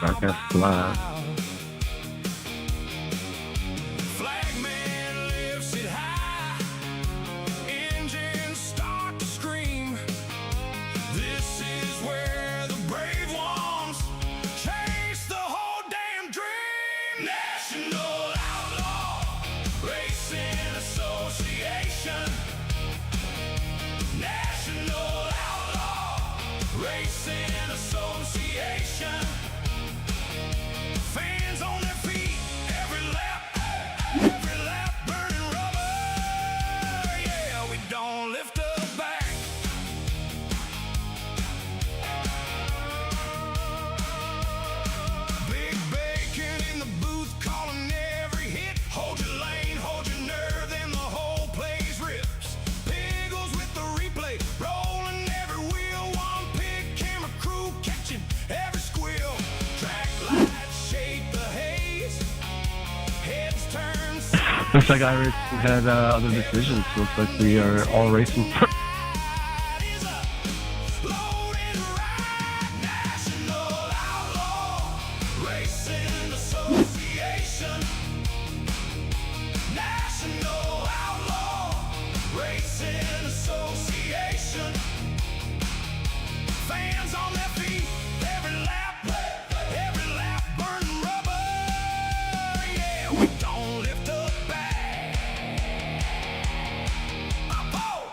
Broadcast live. Flagman lifts it high, engines start to scream. This is where the brave ones chase the whole damn dream. National Outlaw Racing Association. National Outlaw Racing Association. Fans on their feet, every lap burning rubber. Yeah, we don't lift a back. Big Bacon in the booth calling every hit. Hold your lane, hold your nerve, then the whole place rips. Piggles with the replay, rolling every wheel. One pig camera crew catching every squeal. Track lights shake the haze. Heads turn side. Looks like Iris had other decisions. Looks like we are all racing. Is a loaded ride. National Outlaw Racing Association. National Outlaw Racing Association. Fans on their feet, every lap burning rubber. Yeah, we don't lift a bag. Up-oh!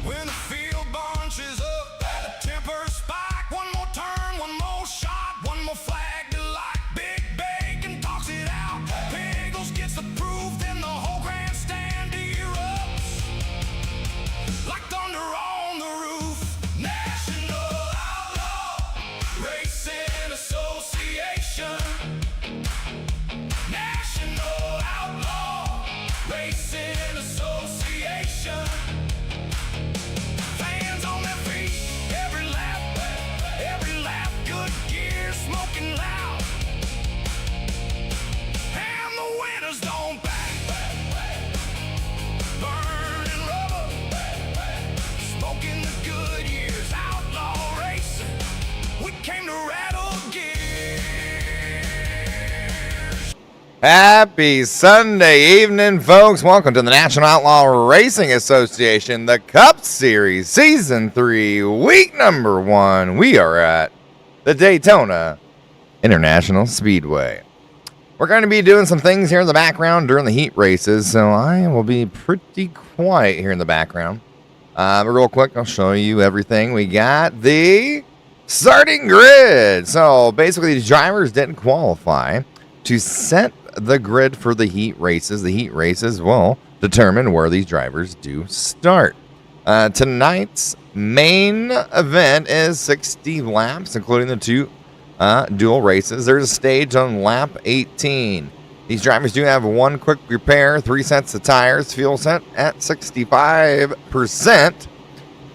When the field bunches up, the temper spike. One more turn, one more shot, one more flag to like. Big Bacon talks it out. Piggles gets the proof, then the whole grandstand erupts like thunder on the roof. National Outlaw Racing Association. National Outlaw Racing Association. Fans on their feet, every lap, good gear smoking loud. And the winners don't back. Burning rubber, smoking the good years. Outlaw racing, we came to rattle gears. Happy Sunday evening, folks. Welcome to the National Outlaw Racing Association, the Cup Series, Season 3, Week Number 1. We are at the Daytona International Speedway. We're going to be doing some things here in the background during the heat races, so I will be pretty quiet here in the background. But real quick, I'll show you everything. We got the starting grid. So basically, the drivers didn't qualify to set the grid for the heat races. The heat races will determine where these drivers do start. Tonight's main event is 60 laps, including the two dual races. There's a stage on lap 18. These drivers do have one quick repair, 3 sets of tires, fuel set at 65%.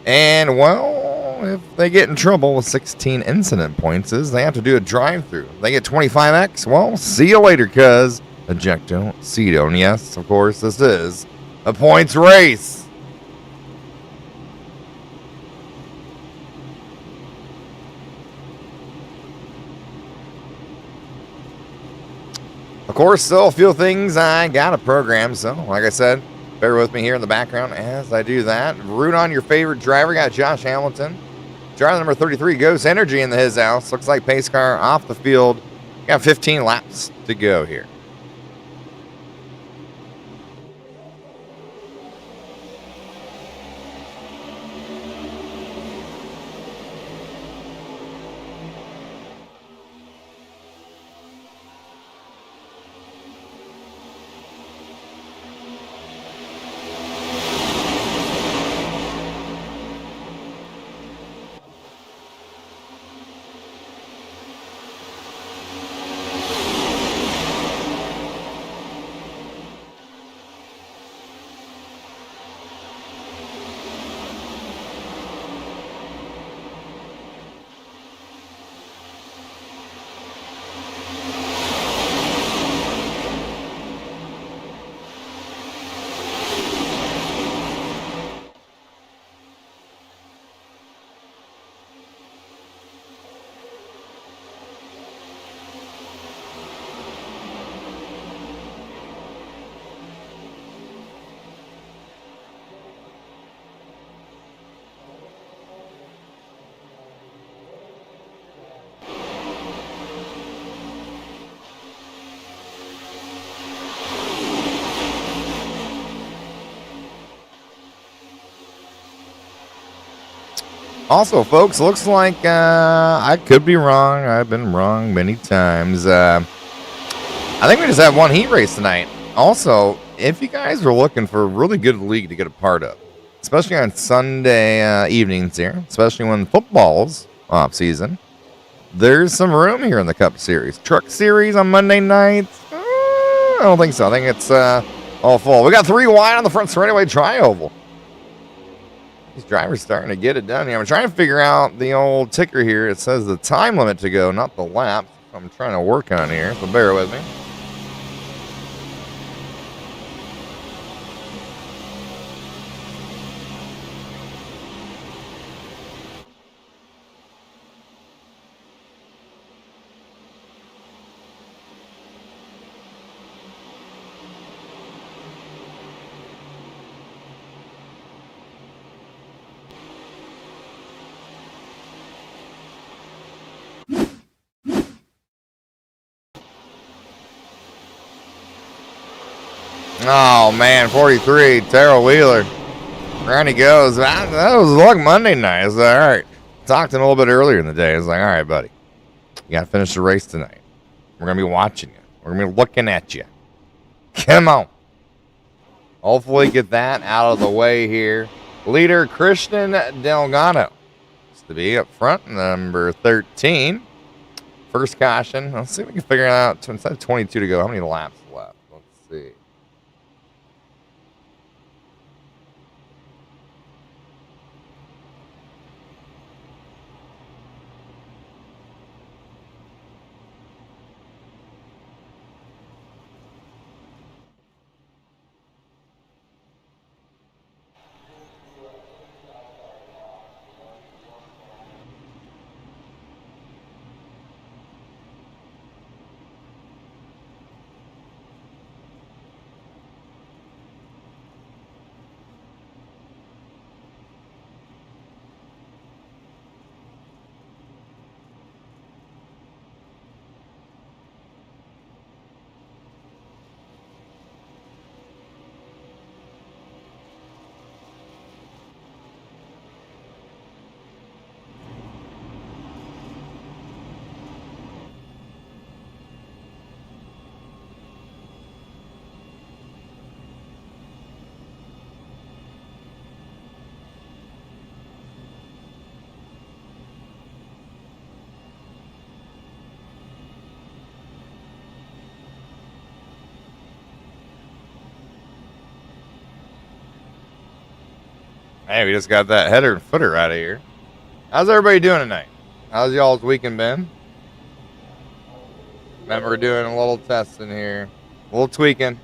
And, well, if they get in trouble with 16 incident points, they have to do a drive-through. They get 25X. Well, see you later, cuz. Ejecto Cedo. And yes, of course, this is a points race. Of course, still a few things I got to program, so like I said, bear with me here in the background as I do that. Root on your favorite driver. Got Josh Hamilton. Driver number 33, Ghost Energy in his house. Looks like pace car off the field. Got 15 laps to go here. Also, folks, looks like I could be wrong. I've been wrong many times. I think we just have one heat race tonight. Also, if you guys are looking for a really good league to get a part of, especially on Sunday evenings here, especially when football's off season, there's some room here in the Cup Series. Truck Series on Monday nights? I don't think so. I think it's all full. We got 3 wide on the front straightaway tri-oval. These drivers starting to get it done here. I'm trying to figure out the old ticker here. It says the time limit to go, not the laps. I'm trying to work on here, so bear with me. Oh, man, 43, Terrell Wheeler. Around he goes. That was luck Monday night. It's like, all right. Talked to him a little bit earlier in the day. It's like, all right, buddy. You got to finish the race tonight. We're going to be watching you. We're going to be looking at you. Come on. Hopefully get that out of the way here. Leader Christian Delgado is to be up front, number 13. First caution. Let's see if we can figure out, instead of 22 to go, how many laps left? Let's see. Hey, we just got that header and footer out of here. How's everybody doing tonight? How's y'all's weekend been? Remember doing a little testing here. A little tweaking.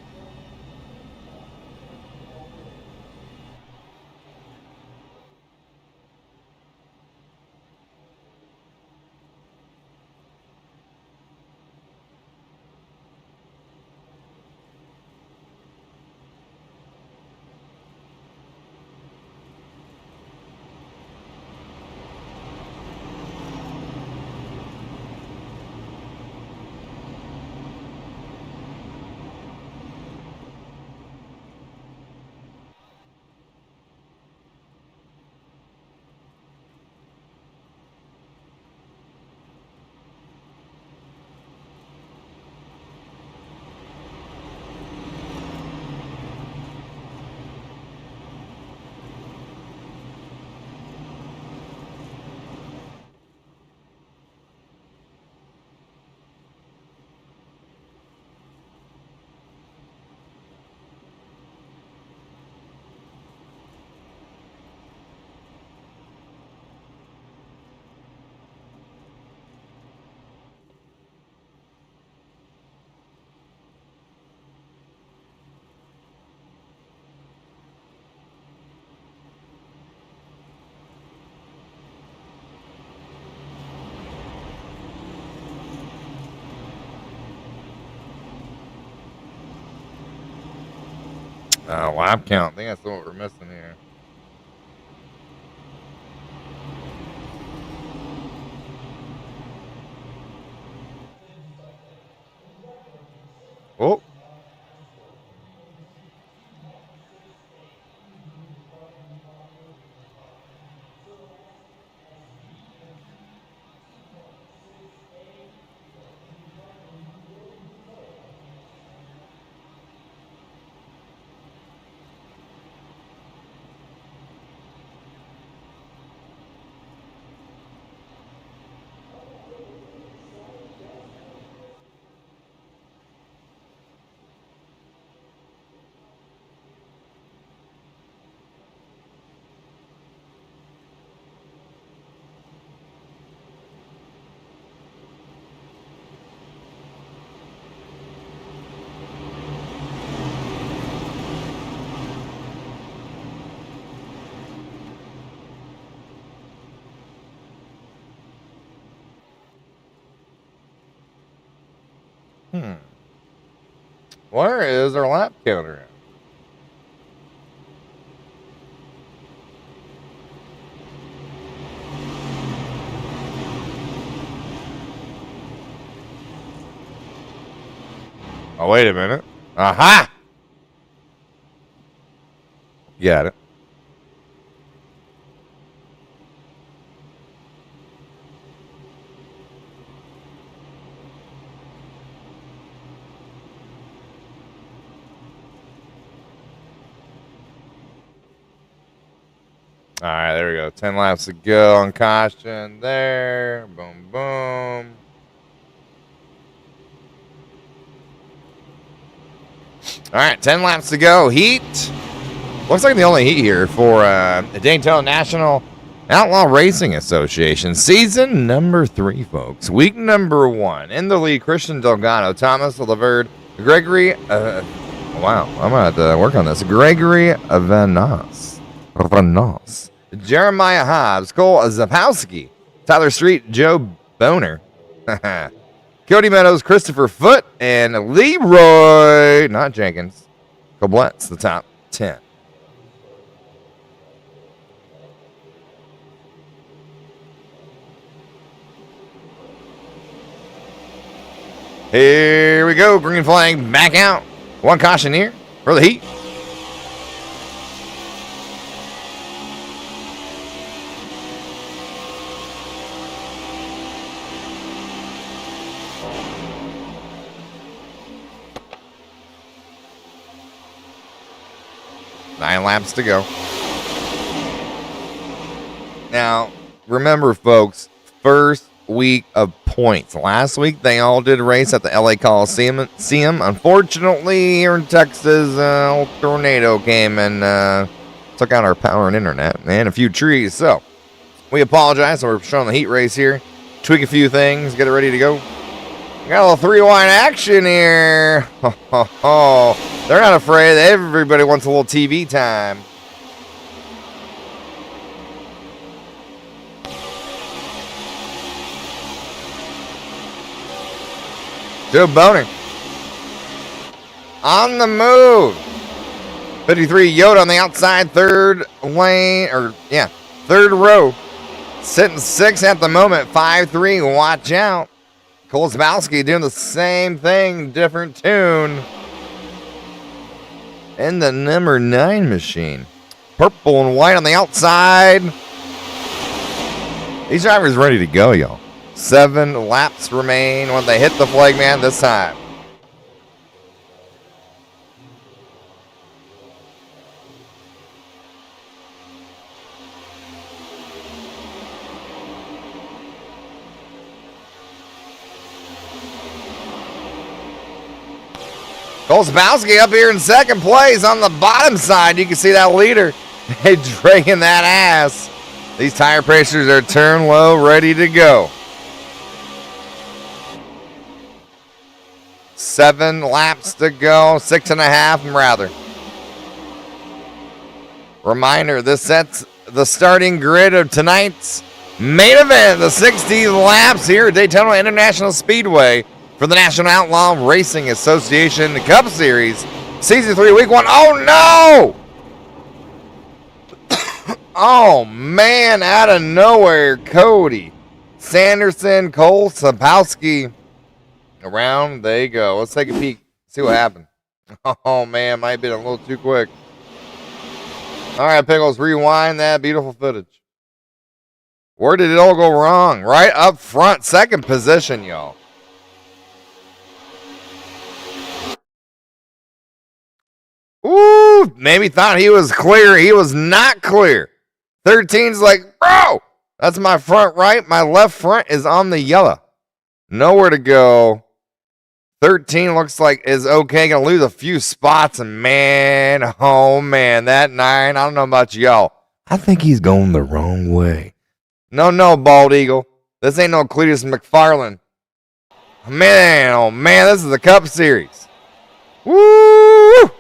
Lap count. I think that's what we're missing here. Oh. Where is our lap counter at? Oh, wait a minute. Aha! Got it. All right, there we go. 10 laps to go on caution there. Boom, boom. All right, 10 laps to go. Heat. Looks like the only heat here for the Daytona International Outlaw Racing Association. Season number 3, folks. Week number 1. In the lead, Christian Delgado, Thomas Laverde, Gregory. Wow, I'm going to have to work on this. Gregory Vanos. Jeremiah Hobbs, Cole Zapowski, Tyler Street, Joe Boner, Cody Meadows, Christopher Foote, and Leroy, not Jenkins, Koblet's the top 10. Here we go, green flag back out. One caution here for the heat. Nine laps to go. Now, remember, folks, first week of points. Last week, they all did race at the LA Coliseum. Unfortunately, here in Texas, a tornado came and took out our power and internet and a few trees. So, we apologize. We're showing the heat race here. Tweak a few things. Get it ready to go. Got a little three-wide action here. They're not afraid. Everybody wants a little TV time. Joe Boner on the move. 53 Yoda on the outside, third row. Sitting 6 at the moment, 5-3. Watch out. Cole Zabowski doing the same thing, different tune. And the number 9 machine. Purple and white on the outside. These drivers ready to go, y'all. 7 laps remain when they hit the flag man this time. Cole Zabowski up here in second place on the bottom side. You can see that leader dragging that ass. These tire pressures are turned low, ready to go. 7 laps to go, 6.5 rather. Reminder, this sets the starting grid of tonight's main event, the 60 laps here at Daytona International Speedway for the National Outlaw Racing Association Cup Series, Season 3, Week 1. Oh, no! Oh, man, out of nowhere, Cody Sanderson, Cole Sapowski. Around they go. Let's take a peek, see what happened. Oh, man, might have been a little too quick. All right, Pickles, rewind that beautiful footage. Where did it all go wrong? Right up front, second position, y'all. Ooh, maybe thought he was clear. He was not clear. 13's like, bro, that's my front right. My left front is on the yellow. Nowhere to go. 13 looks like is okay. Gonna lose a few spots. And man, oh man, that 9, I don't know about y'all. I think he's going the wrong way. No, Bald Eagle. This ain't no Cletus McFarland. Man, oh man, this is the Cup Series. Woo!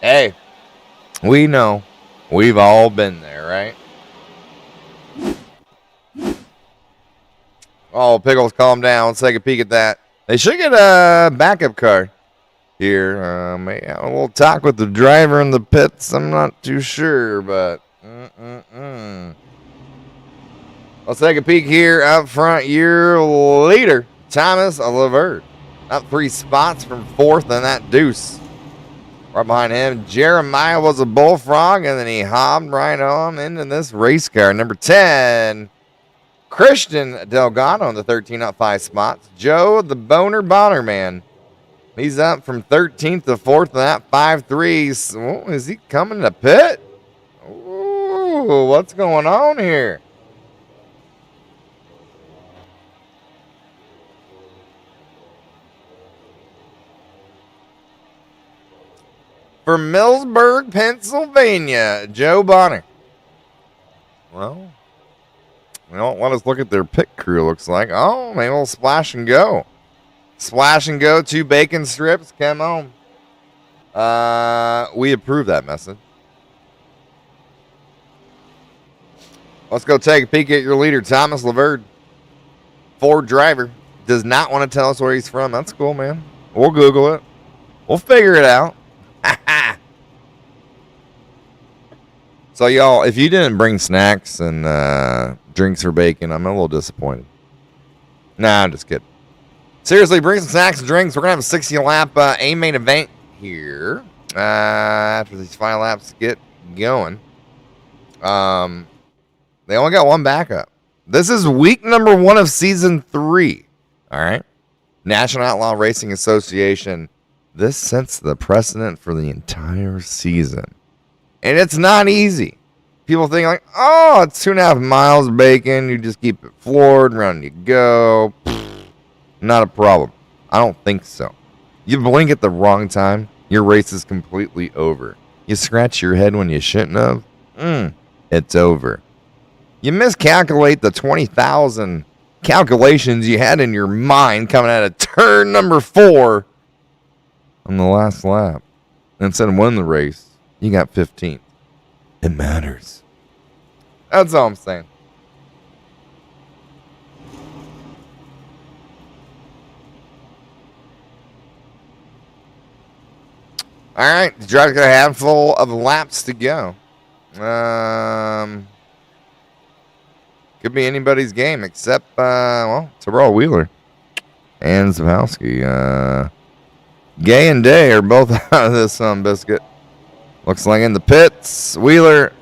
Hey, we know. We've all been there, right? Oh, Pickles, calm down. Let's take a peek at that. They should get a backup car here. Maybe a little talk with the driver in the pits. I'm not too sure, but let's take a peek here up front. Your leader, Thomas Laverde, up 3 spots from 4th in that deuce. Right behind him, Jeremiah was a bullfrog, and then he hopped right on into this race car. Number 10, Christian Delgado in the 13, up 5 spots. Joe, the Bonner man. He's up from 13th to 4th in that 5-3. Oh, is he coming to pit? Ooh, what's going on here? For Millsburg, Pennsylvania, Joe Bonner. Well, let us look at their pit crew, looks like. Oh, maybe we'll splash and go. Splash and go, 2 bacon strips, come on. We approve that message. Let's go take a peek at your leader, Thomas Laverde. Ford driver. Does not want to tell us where he's from. That's cool, man. We'll Google it. We'll figure it out. So, y'all, if you didn't bring snacks and drinks for bacon, I'm a little disappointed. Nah, I'm just kidding. Seriously, bring some snacks and drinks. We're going to have a 60-lap A-main event here after these 5 laps get going. They only got 1 backup. This is week number 1 of season 3. All right? National Outlaw Racing Association. This sets the precedent for the entire season. And it's not easy. People think like, oh, it's 2.5 miles of bacon. You just keep it floored, round you go. Not a problem. I don't think so. You blink at the wrong time, your race is completely over. You scratch your head when you shouldn't have, it's over. You miscalculate the 20,000 calculations you had in your mind coming out of turn number 4 on the last lap. Instead of winning the race, you got 15th. It matters. That's all I'm saying. All right, the driver's got a handful of laps to go. Could be anybody's game except, Terrell Wheeler and Zapowski. Gay and Day are both out of this biscuit. Looks like in the pits, Wheeler.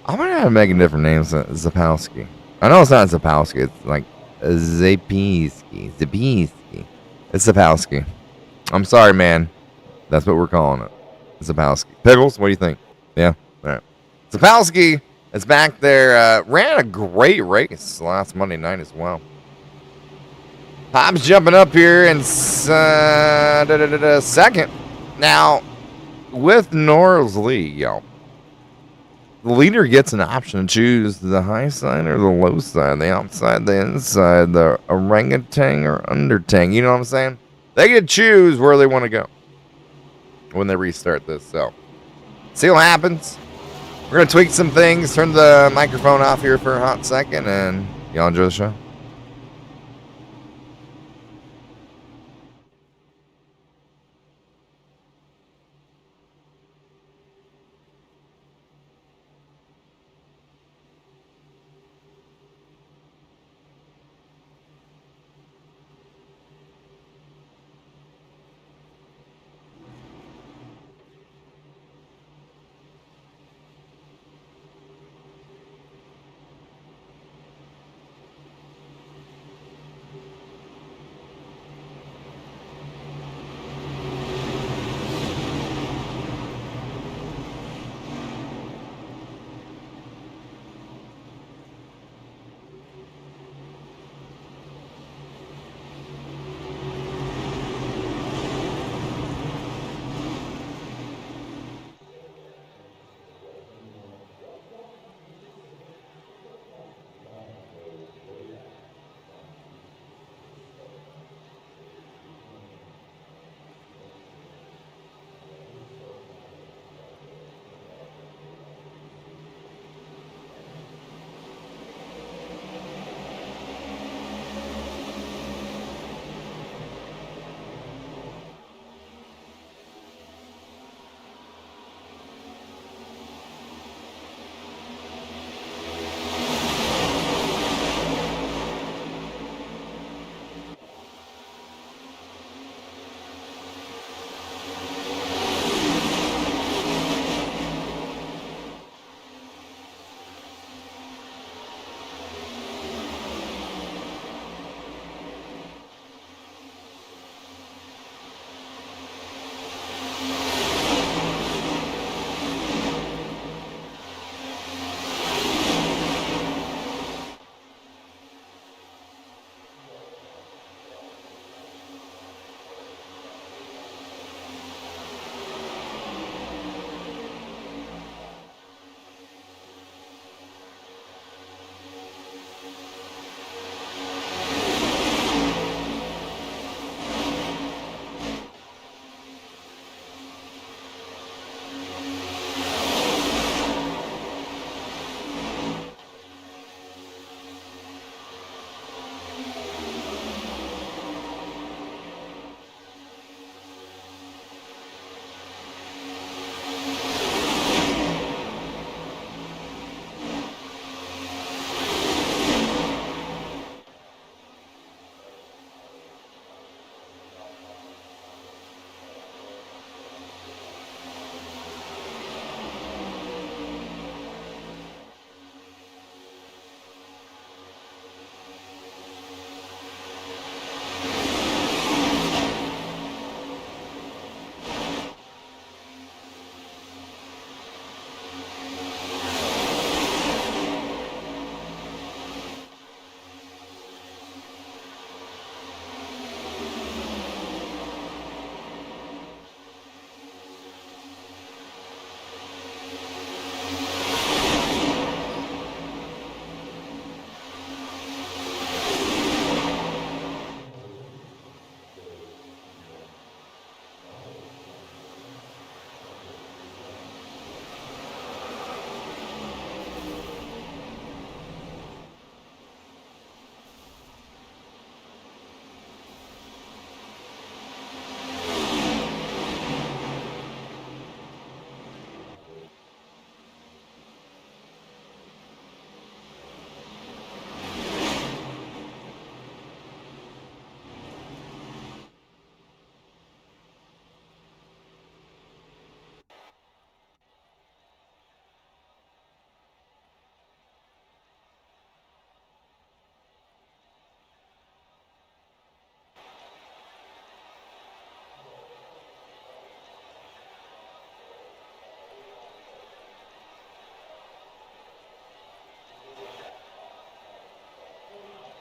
I'm going to have to make different names. Zapowski. I know it's not Zapowski. It's like Zapowski. It's Zapowski. I'm sorry, man. That's what we're calling it. Zapowski. Pickles, what do you think? Yeah? All right. Zapowski is back there. Ran a great race last Monday night as well. Pop's jumping up here in second. Now, with Nora's lead, y'all, the leader gets an option to choose the high side or the low side, the outside, the inside, the orangutan or undertang. You know what I'm saying? They get to choose where they want to go when they restart this. So, see what happens. We're going to tweak some things, turn the microphone off here for a hot second, and y'all enjoy the show.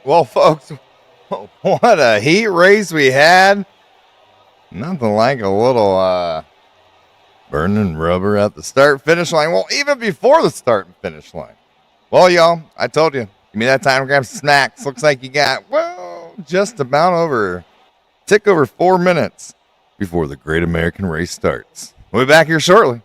Well, folks, what a heat race we had. Nothing like a little burning rubber at the start-finish line. Well, even before the start and finish line. Well, y'all, I told you. Give me that time to grab some snacks. Looks like you got, well, just about tick over 4 minutes before the Great American Race starts. We'll be back here shortly.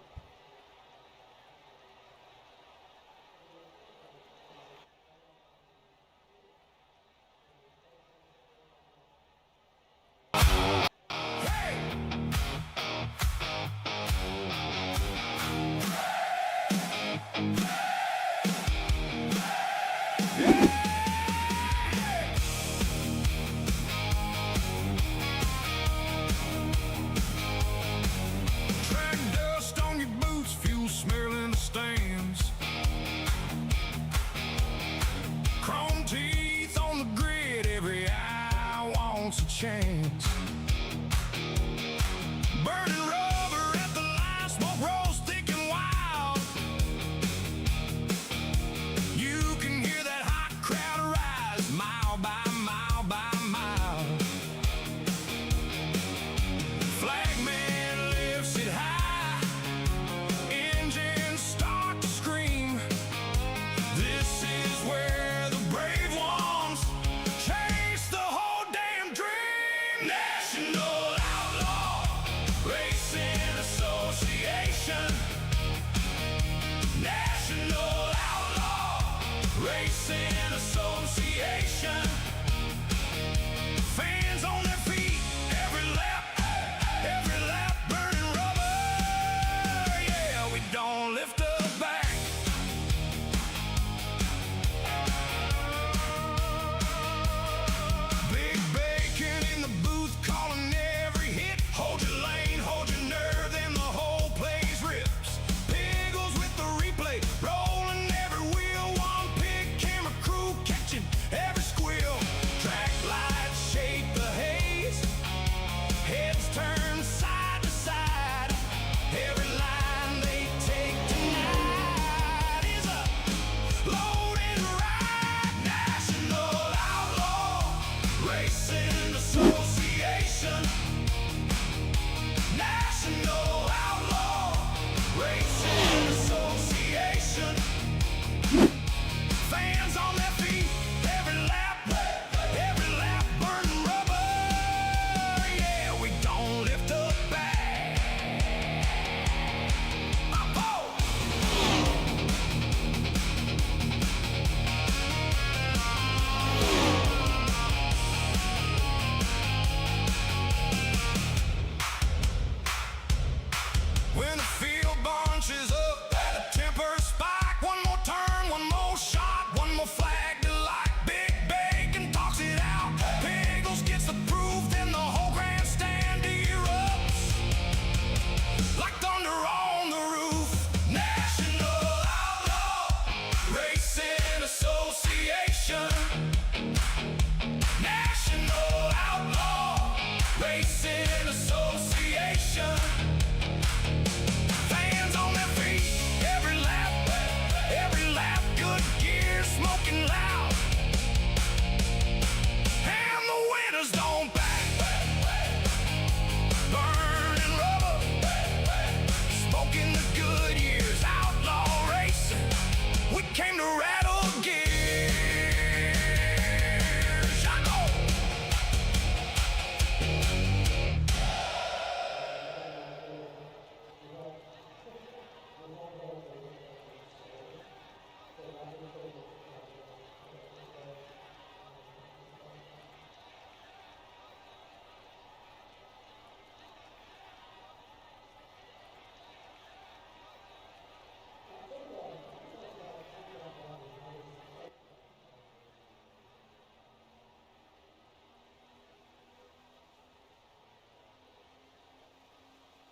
Track dust on your boots, fuel smell in the stands. Chrome teeth on the grid, every eye wants a chance. Burning rubber at the line, smoke rolls thick and wild. You can hear that hot crowd rise, mile by mile by mile. Flagman lifts it high, engines start to scream. This is where the brave ones chase the whole damn dream. National Outlaw Racing Association. National Outlaw Racing Association. Fans on their feet, every lap burning rubber. Yeah, we don't lift a back. Big bacon in the booth, calling every hit. Hold your lane, hold your nerve, then the whole place rips. Piggles with the replay, rolling every wheel. One pig camera crew catching every squeal. Track lights shake the haze, heads turn side to side. Every line they take tonight is a loaded ride. National Outlaw Racing Association. National Outlaw Racing Association. Fans on their feet, every lap burning rubber. Yeah, we don't lift a back. Up-oh! When the field bunches up, the temper spike. One more turn, one more shot, one more flag to like. Big bacon talks it out. Piggles gets the proof, then the whole grandstand erupts like thunder on the roof. National Outlaw Racing Association. National Outlaw Racing Association. Fans on their feet, every lap, good gear smoking loud. And the winners don't back. Burning rubber, smoking the good years. Outlaw racing, we came to rattle gears. I go.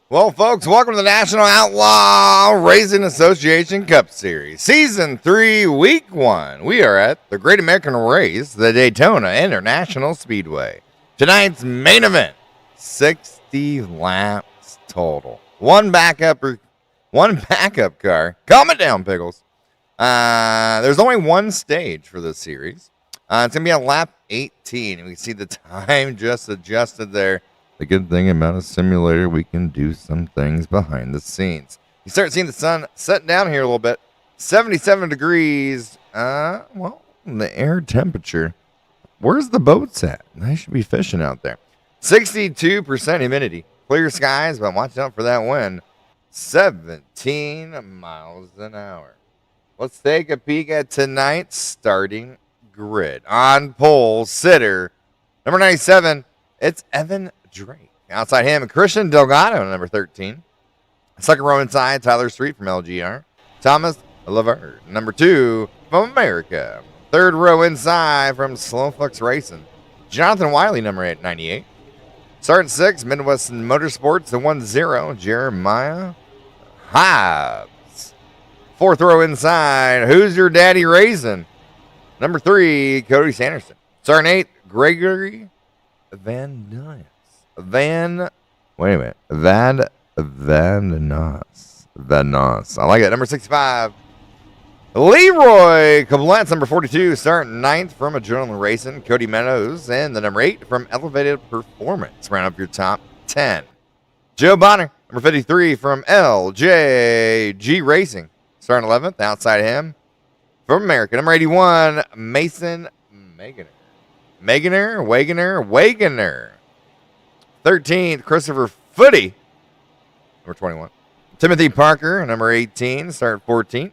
Well, folks, welcome to the National Outlaw Racing Association Cup Series, Season 3, Week 1. We are at the Great American Race, the Daytona International Speedway. Tonight's main event, 60 laps total. One backup car. Calm it down, Pickles. There's only one stage for this series. It's going to be on lap 18. And we see the time just adjusted there. The good thing about a simulator, we can do some things behind the scenes. You start seeing the sun setting down here a little bit. 77 degrees. Well, the air temperature. Where's the boats at? They should be fishing out there. 62% humidity. Clear skies, but watch out for that wind. 17 miles an hour. Let's take a peek at tonight's starting grid. On pole, sitter, number 97, it's Evan Drake. Outside him, Christian Delgado, number 13. Second row inside, Tyler Street from LGR. Thomas Laverde, number 2 from America. Third row inside from Slowflux Racing, Jonathan Wiley, number 98. Starting 6, Midwest Motorsports, the 1-0, Jeremiah Hobbs. Fourth row inside, Who's Your Daddy Racing? Number 3, Cody Sanderson. Starting 8, Gregory Van Nuys. Van Nos. I like it. Number 65, Leroy Cablet's number 42, starting 9th from Adrenaline Racing, Cody Meadows, and the number 8 from Elevated Performance. Round up your top 10. Joe Bonner, number 53 from LJG Racing, starting 11th. Outside him from America, number 81, Mason Wagoner. 13th, Christopher Footy, number 21. Timothy Parker, number 18, starting 14th.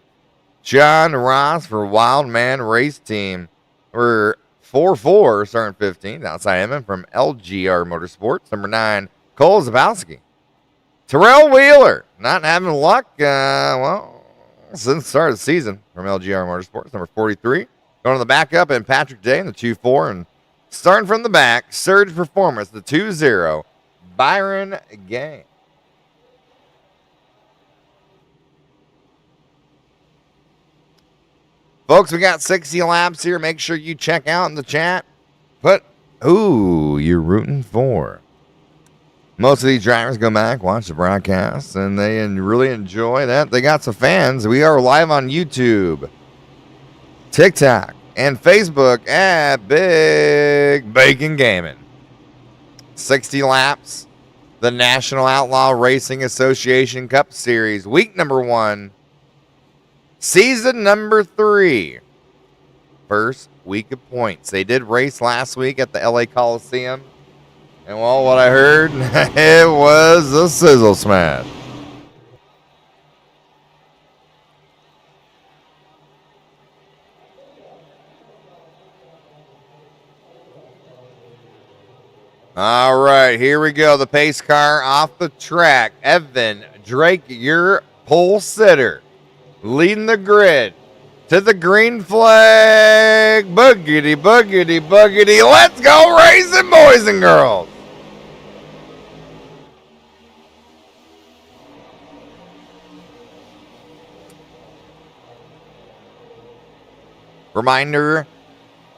John Ross for Wildman Race Team, number 44, starting 15th. Outside him from LGR Motorsports, number 9, Cole Zabowski. Terrell Wheeler, not having luck, since the start of the season from LGR Motorsports, number 43. Going to the backup, and Patrick Day in the 2-4, and starting from the back, Surge Performance, the 2-0, Byron Gang. Folks, we got 60 laps here. Make sure you check out in the chat. Put who you're rooting for. Most of these drivers go back, watch the broadcast, and they really enjoy that. They got some fans. We are live on YouTube, TikTok, and Facebook at Big Bacon Gaming. 60 laps. The National Outlaw Racing Association Cup Series, week number 1. Season number 3. First week of points. They did race last week at the LA Coliseum. And well, what I heard, it was a sizzle smash. All right, here we go. The pace car off the track. Evan Drake, your pole sitter, leading the grid to the green flag. Boogity, boogity, boogity. Let's go racing, boys and girls. Reminder,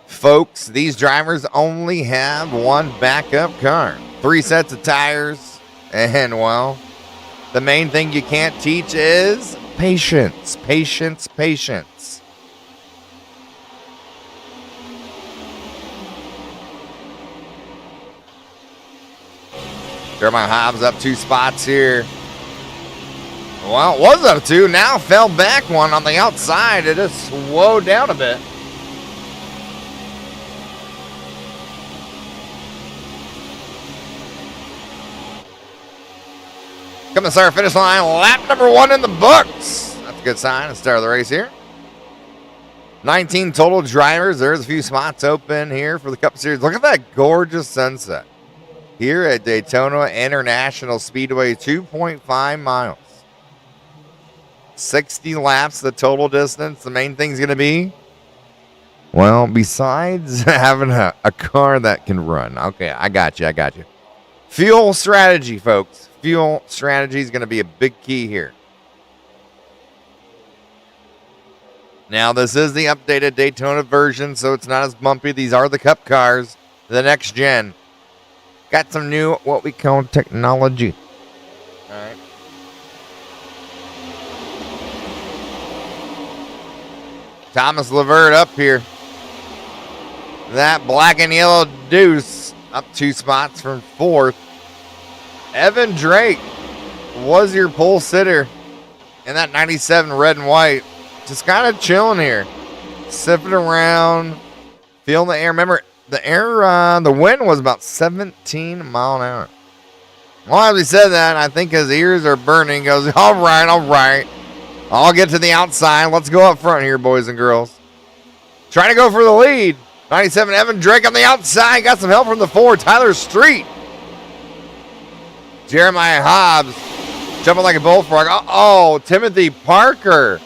folks, these drivers only have one backup car, 3 sets of tires, and, well, the main thing you can't teach is patience, patience, patience. Jeremiah Hobbs up 2 spots here. Well, it was up 2, now fell back 1 on the outside. It just slowed down a bit. Coming to start finish line, lap number 1 in the books. That's a good sign. Let's start the race here. 19 total drivers. There's a few spots open here for the Cup Series. Look at that gorgeous sunset here at Daytona International Speedway, 2.5 miles. 60 laps, the total distance. The main thing's going to be, well, besides having a car that can run. Okay, I got you. Fuel strategy, folks. Fuel strategy is going to be a big key here. Now, this is the updated Daytona version, so it's not as bumpy. These are the Cup cars, the next gen. Got some new, what we call technology. All right. Thomas Laverde up here. that black and yellow deuce up 2 spots from 4th. Evan Drake was your pole sitter in that 97 red and white. Just kind of chilling here, sipping around, feeling the air. Remember, the wind was about 17 mile an hour. Well, as he said that, I think his ears are burning. He goes, all right. I'll get to the outside. Let's go up front here, boys and girls. Trying to go for the lead. 97 Evan Drake on the outside. Got some help from the 4, Tyler Street. Jeremiah Hobbs jumping like a bullfrog. Uh-oh, Timothy Parker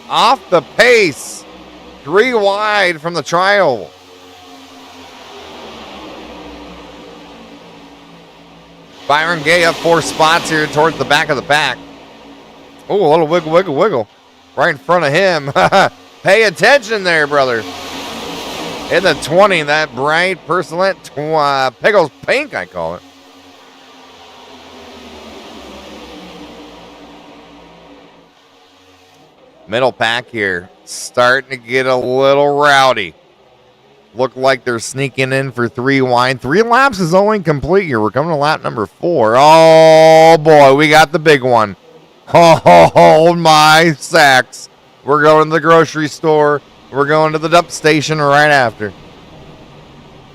off the pace. 3 wide from the trial. Byron Gay up 4 spots here towards the back of the pack. Oh, a little wiggle. Right in front of him. Pay attention there, brother. In the 20, that bright Persilent Pickles Pink, I call it. Middle pack here. Starting to get a little rowdy. Look like they're sneaking in for 3 wide. 3 laps is only complete here. We're coming to lap number 4. Oh, boy, we got the big one. Oh, my sacks. We're going to the grocery store. We're going to the dump station right after.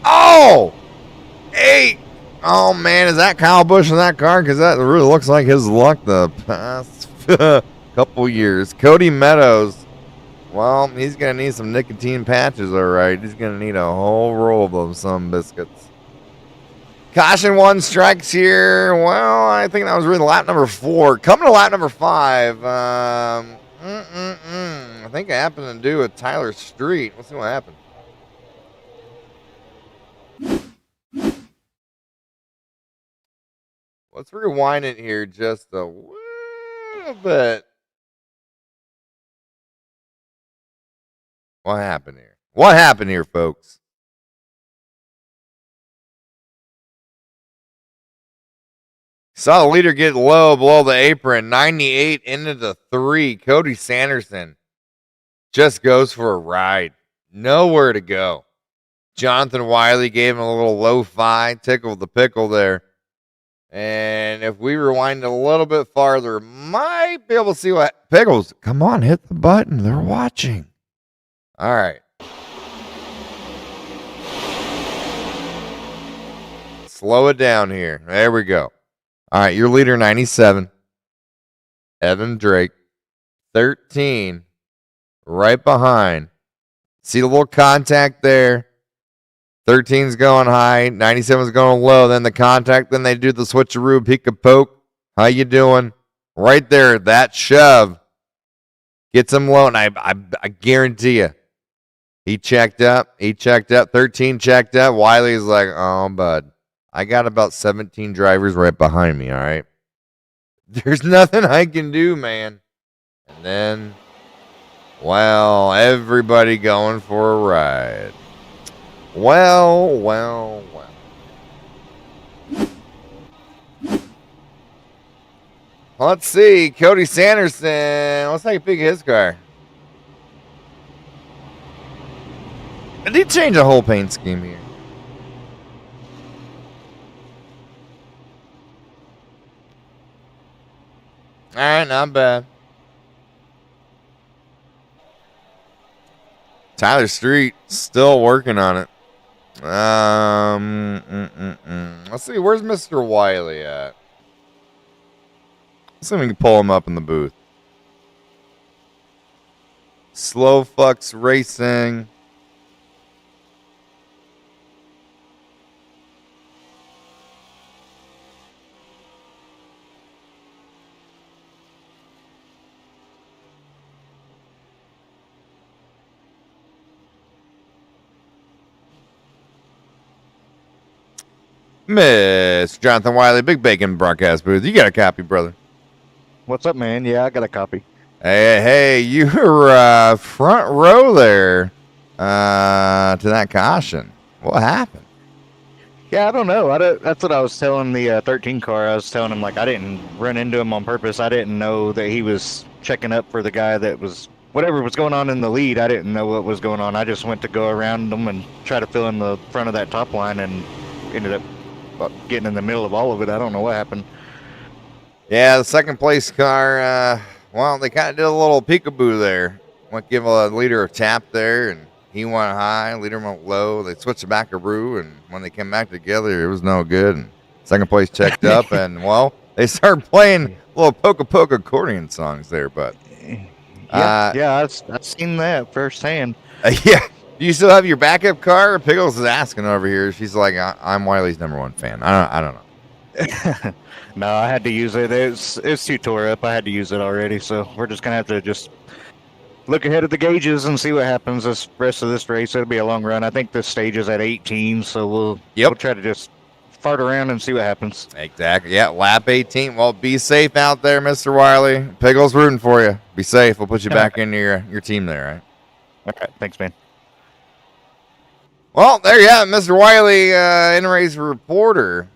Oh, 8. Oh, man, is that Kyle Busch in that car? Because that really looks like his luck the past couple years. Cody Meadows. Well, he's going to need some nicotine patches, all right. He's going to need a whole roll of them, some biscuits. Caution 1 strikes here. Well, I think that was really lap number 4. Coming to lap number 5. I think it happened to do with Tyler Street. Let's see what happened. Let's rewind it here just a little bit. What happened here? What happened here, folks? Saw the leader get low below the apron. 98 into the 3. Cody Sanderson just goes for a ride. Nowhere to go. Jonathan Wiley gave him a little lo-fi, tickled the pickle there. And if we rewind a little bit farther, might be able to see what... Pickles, come on, hit the button. They're watching. All right. Slow it down here. There we go. All right, your leader, 97. Evan Drake, 13. Right behind. See the little contact there? 13's going high. 97's going low. Then the contact. Then they do the switcheroo, peek a poke. How you doing? Right there, that shove gets him low. And I guarantee you, he checked up. 13 checked up. Wiley's like, oh, bud, I got about 17 drivers right behind me, all right? There's nothing I can do, man. And then, well, everybody going for a ride. Well. Let's see. Cody Sanderson. Let's take a peek at his car. Did he change the whole paint scheme here? All right, not bad. Tyler Street still working on it. Let's see, where's Mr. Wiley at? Let's see if we can pull him up in the booth. Slow Fucks Racing. Miss Jonathan Wiley, Big Bacon broadcast booth. You got a copy, brother? What's up, man? Yeah, I got a copy. Hey, you were front row there to that caution. What happened? Yeah, I don't know. That's what I was telling the 13 car. I was telling him, like, I didn't run into him on purpose. I didn't know that he was checking up for the guy that was whatever was going on in the lead, I didn't know what was going on. I just went to go around them and try to fill in the front of that top line, and ended up getting in the middle of all of it. I don't know what happened. Yeah, the second place car, well, they kind of did a little peekaboo there. Went give a leader a tap there, and he went high, leader went low. They switched it back to Rue, and when they came back together, it was no good. And second place checked up, and, well, they started playing little polka accordion songs there, but. Yeah, I've seen that firsthand. Yeah. Do you still have your backup car? Pickles is asking over here. She's like, I'm Wiley's #1 fan. I don't know. No, I had to use it. It's too tore up. I had to use it already, so we're just gonna have to just look ahead at the gauges and see what happens this rest of this race. It'll be a long run. I think this stage is at 18, so we'll try to just fart around and see what happens. Exactly. Yeah, lap 18. Well, be safe out there, Mr. Wiley. Pickles rooting for you. Be safe. We'll put you back in your team there, right? All right. Thanks, man. Well, there you have it, Mr. Wiley, in-race reporter.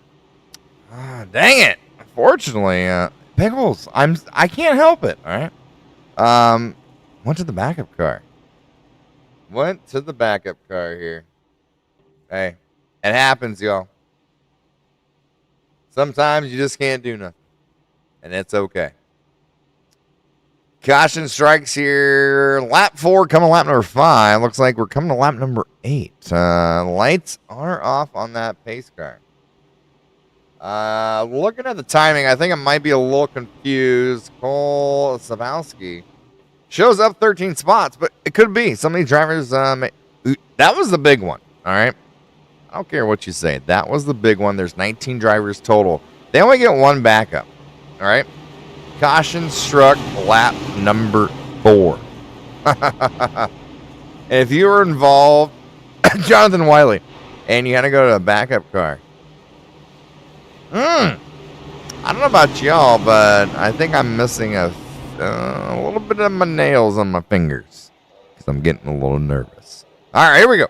Dang it. Unfortunately, Pickles, I can't help it, all right? Went to the backup car. Went to the backup car here. Hey, it happens, y'all. Sometimes you just can't do nothing, and it's okay. Caution strikes here. Lap 4, coming lap number 5. Looks like we're coming to lap number 8. Lights are off on that pace car. Looking at the timing, I think I might be a little confused. Cole Sabowski shows up 13 spots, but it could be. Some of these drivers, that was the big one, all right? I don't care what you say. That was the big one. There's 19 drivers total. They only get one backup, all right? Caution struck lap number 4. If you were involved, Jonathan Wiley, and you had to go to a backup car, I don't know about y'all, but I think I'm missing a little bit of my nails on my fingers because I'm getting a little nervous. All right, here we go.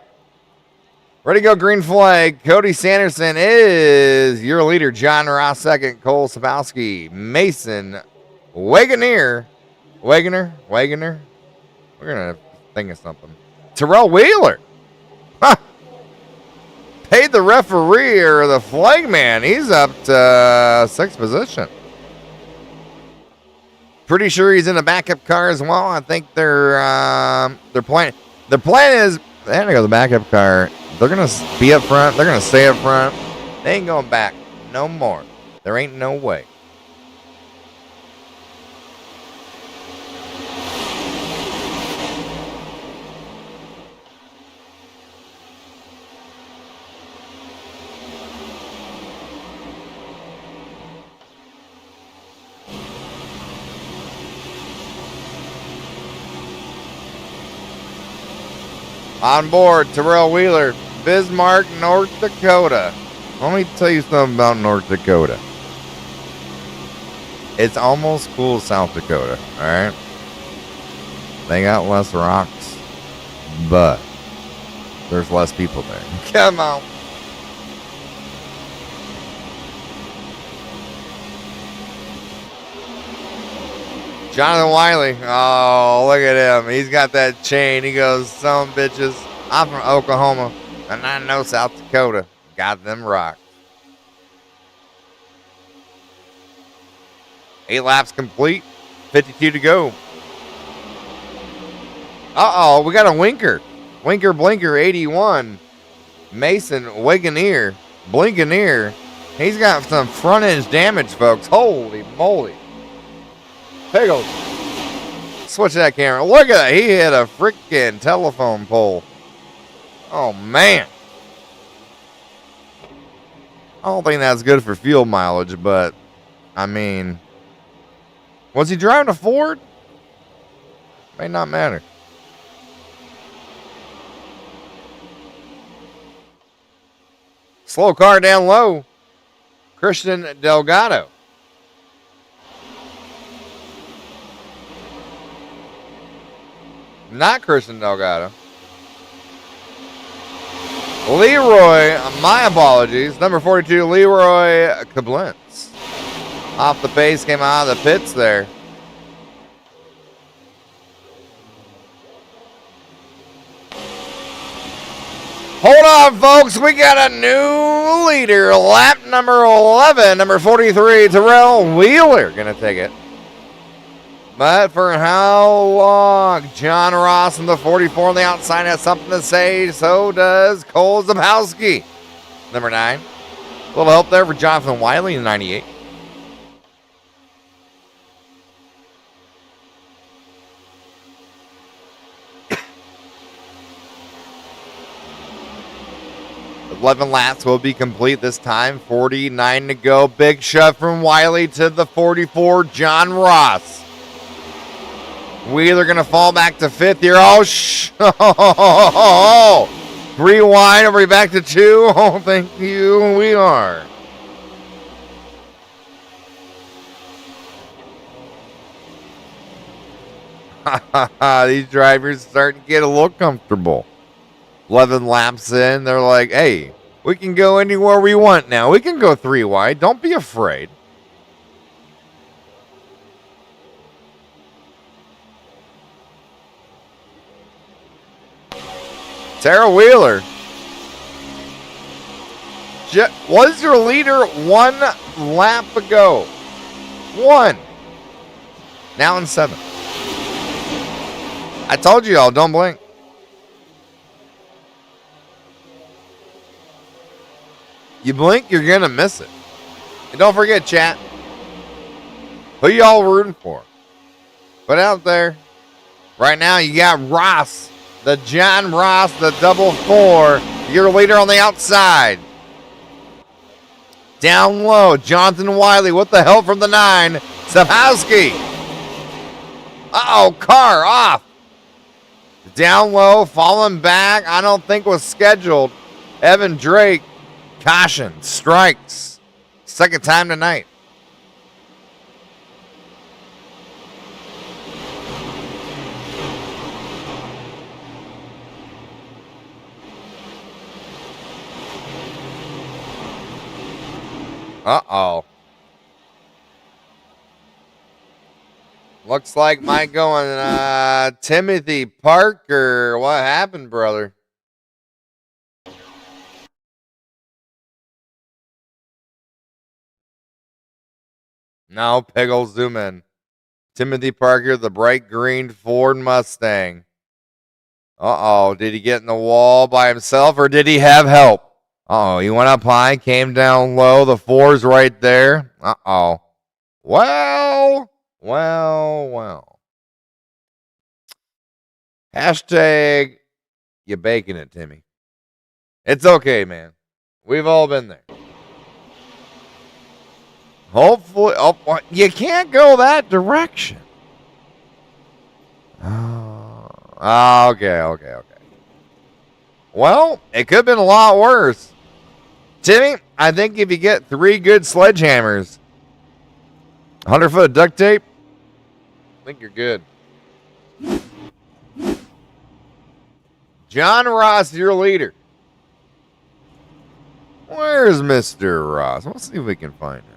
Ready to go, green flag. Cody Sanderson is your leader. John Ross second. Cole Sabowski. Mason Wagoner. We're going to think of something. Terrell Wheeler. Huh. Paid the referee or the flag man. He's up to 6th position. Pretty sure he's in a backup car as well. I think their plan is they had to go to the backup car. They're going to be up front. They're going to stay up front. They ain't going back no more. There ain't no way. On board, Terrell Wheeler, Bismarck, North Dakota. Let me tell you something about North Dakota. It's almost cool South Dakota, all right? They got less rocks, but there's less people there. Come on. Jonathan Wiley. Oh, look at him. He's got that chain. He goes, some bitches. I'm from Oklahoma, and I know South Dakota. Got them rocks. 8 laps complete. 52 to go. Uh-oh, we got a winker. Winker Blinker 81. Mason Wagoner. Blinkeneer. He's got some front end damage, folks. Holy moly. Pickles. Switch that camera. Look at that. He hit a freaking telephone pole. Oh, man. I don't think that's good for fuel mileage, but, I mean, was he driving a Ford? May not matter. Slow car down low. Christian Delgado. Not Christian Delgado. Leroy, my apologies. Number 42, Leroy Koblenz. Off the pace, came out of the pits there. on, folks. We got a new leader. Lap number 11, number 43, Terrell Wheeler, going to take it. But for how long? John Ross in the 44 on the outside has something to say. So does Cole Zabowski. Number 9. A little help there for Jonathan Wiley in 98. $11 laps will be complete this time. 49 to go. Big shove from Wiley to the 44, John Ross. Wheeler going to fall back to 5th here. Oh, rewind. Are we back to 2? Oh, thank you. We are. These drivers starting to get a little comfortable. 11 laps in, they're like, hey, we can go anywhere we want now. We can go 3 wide. Don't be afraid. Tara Wheeler was your leader 1 lap ago. 1. Now in 7th. I told you all, don't blink. You blink, you're going to miss it. And don't forget, chat, who y'all rooting for? Put out there. Right now, you got Ross, the John Ross, the double 4. Your leader on the outside. Down low, Jonathan Wiley with the help from the 9. Sapowski. Uh-oh, car off. Down low, falling back. I don't think was scheduled. Evan Drake. Caution, strikes. Second time tonight. Uh-oh. Looks like Mike going, Timothy Parker. What happened, brother? No, Piggle, zoom in. Timothy Parker, the bright green Ford Mustang. Uh-oh, did he get in the wall by himself or did he have help? Uh-oh, he went up high, came down low. The 4's right there. Uh-oh. Well. Hashtag, you baking it, Timmy. It's okay, man. We've all been there. Hopefully, you can't go that direction. Oh, okay. Well, it could have been a lot worse. Timmy, I think if you get 3 good sledgehammers, 100 foot of duct tape, I think you're good. John Ross, your leader. Where's Mr. Ross? Let's see if we can find him.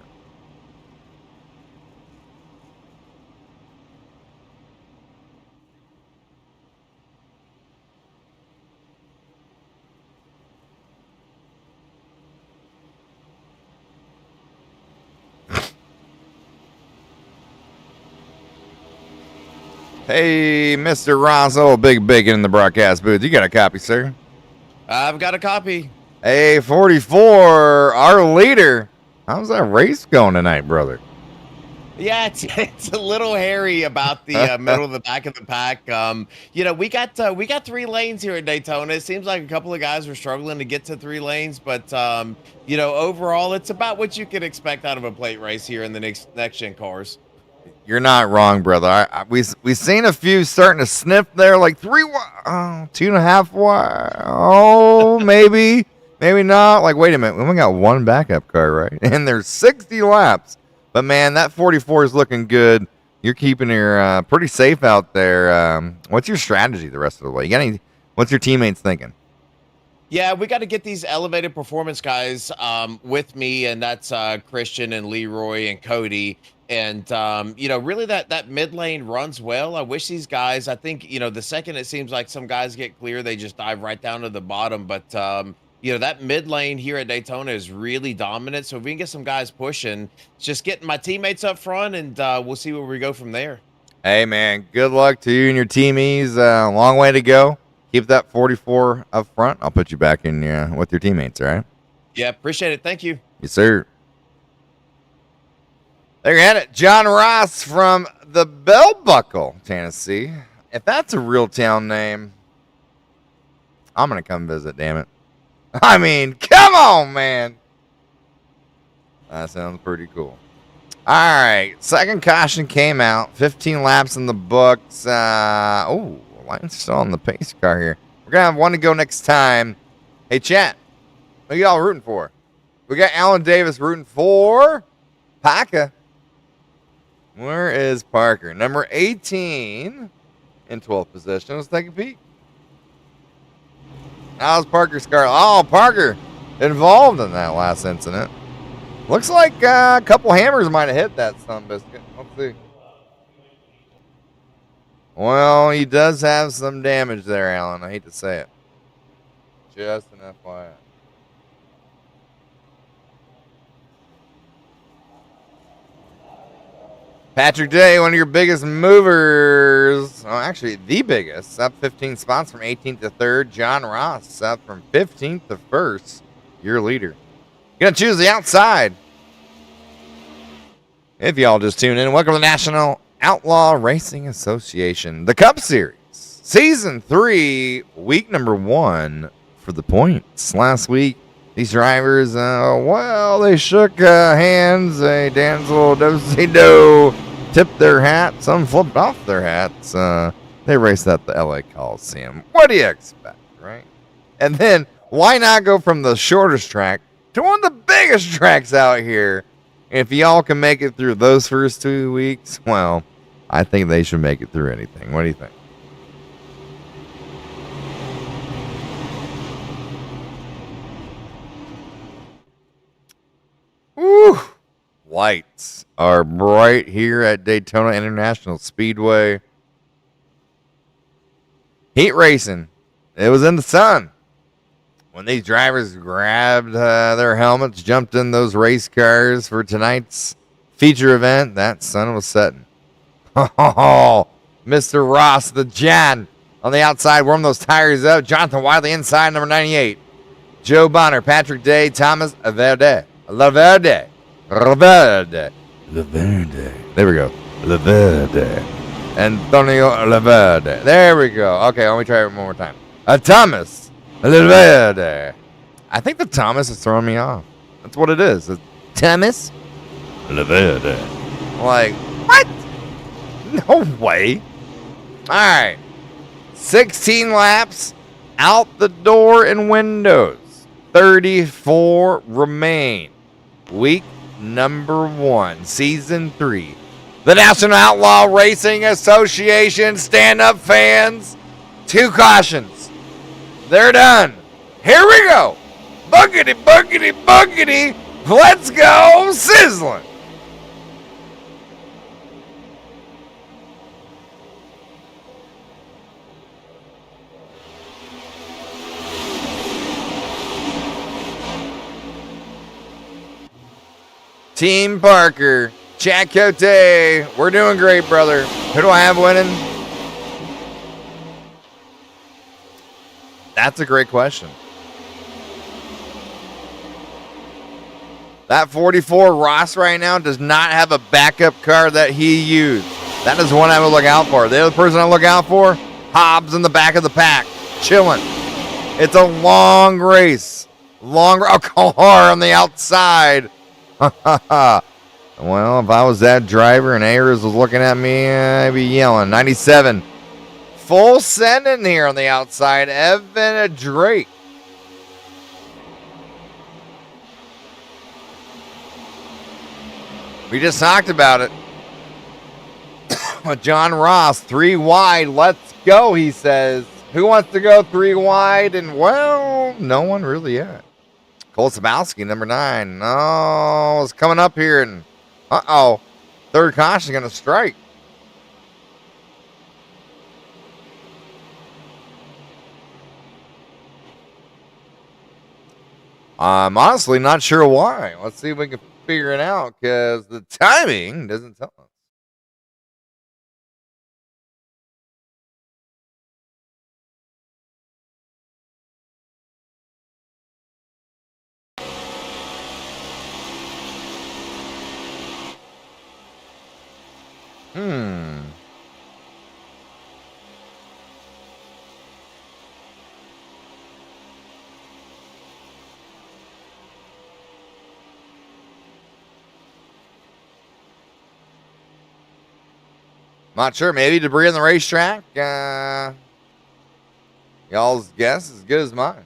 Hey, Mr. Ross, oh, big bacon in the broadcast booth. You got a copy, sir? I've got a copy. Hey, 44, our leader. How's that race going tonight, brother? Yeah, it's a little hairy about the middle of the back of the pack. We got 3 lanes here at Daytona. It seems like a couple of guys were struggling to get to 3 lanes, but overall, it's about what you could expect out of a plate race here in the next gen cars. You're not wrong, brother. We seen a few starting to sniff there, like 3 wide, 2.5 wide. Oh, maybe not. Like, wait a minute, we only got 1 backup car, right? And there's 60 laps. But man, that 44 is looking good. You're keeping her pretty safe out there. What's your strategy the rest of the way? What's your teammates thinking? Yeah, we got to get these elevated performance guys with me, and that's Christian and Leroy and Cody. And, really that mid lane runs well. I wish these guys, I think, the second it seems like some guys get clear, they just dive right down to the bottom. But, you know, that mid lane here at Daytona is really dominant. So if we can get some guys pushing, it's just getting my teammates up front, and we'll see where we go from there. Hey, man, good luck to you and your teamies. Long way to go. Keep that 44 up front. I'll put you back in with your teammates, all right? Yeah, appreciate it. Thank you. Yes, sir. There you had it. John Ross from the Bell Buckle, Tennessee. If that's a real town name, I'm going to come visit, damn it. I mean, come on, man. That sounds pretty cool. All right. Second caution came out. 15 laps in the books. Line's still on the pace car here. We're going to have one to go next time. Hey, chat. What y'all rooting for? We got Alan Davis rooting for Paca. Where is Parker? Number 18 in 12th position. Let's take a peek. How's Parker's car? Oh, Parker involved in that last incident. Looks like a couple hammers might have hit that son biscuit. Let's see. Well, he does have some damage there, Alan. I hate to say it. Just an FYI. Patrick Day, one of your biggest movers. Oh, actually, the biggest. Up 15 spots from 18th to 3rd. John Ross up from 15th to 1st. Your leader. Gonna choose the outside. If y'all just tuned in, welcome to the National Outlaw Racing Association. The Cup Series. Season 3, week number 1 for the points. Last week, these drivers, they shook hands. They danced a little do-si-do, tipped their hats. Some flipped off their hats. They raced at the LA Coliseum. What do you expect, right? And then, why not go from the shortest track to one of the biggest tracks out here? If y'all can make it through those first 2 weeks, well, I think they should make it through anything. What do you think? Woo! Lights are bright here at Daytona International Speedway. Heat racing. It was in the sun. When these drivers grabbed their helmets, jumped in those race cars for tonight's feature event, that sun was setting. Oh, Mr. Ross, the Jan, on the outside, warm those tires up. Jonathan Wiley inside, number 98. Joe Bonner, Patrick Day, Thomas Laverde. There we go. Laverde. Antonio Laverde. There we go. Okay, let me try it one more time. Thomas Laverde. I think the Thomas is throwing me off. That's what it is. Thomas Laverde. Like, what? No way. All right. 16 laps out the door and windows. 34 remain. Week number 1, season 3. The National Outlaw Racing Association, stand up fans. 2 cautions. They're done. Here we go. Buckety, buckety, buckety. Let's go sizzling. Team Parker, Chad Cote, we're doing great, brother. Who do I have winning? That's a great question. That 44 Ross right now does not have a backup car that he used. That is one I would look out for. The other person I look out for, Hobbs in the back of the pack, chilling. It's a long race. Car on the outside. Well, if I was that driver and Ayers was looking at me, I'd be yelling. 97. Full send in here on the outside. Evan Drake. We just talked about it. John Ross, 3 wide. Let's go, he says. Who wants to go 3 wide? And, well, no one really yet. Cole Sabowski, number 9. Oh, it's coming up here. And, third caution going to strike. I'm honestly not sure why. Let's see if we can figure it out because the timing doesn't tell us. Not sure. Maybe debris on the racetrack. Y'all's guess is as good as mine.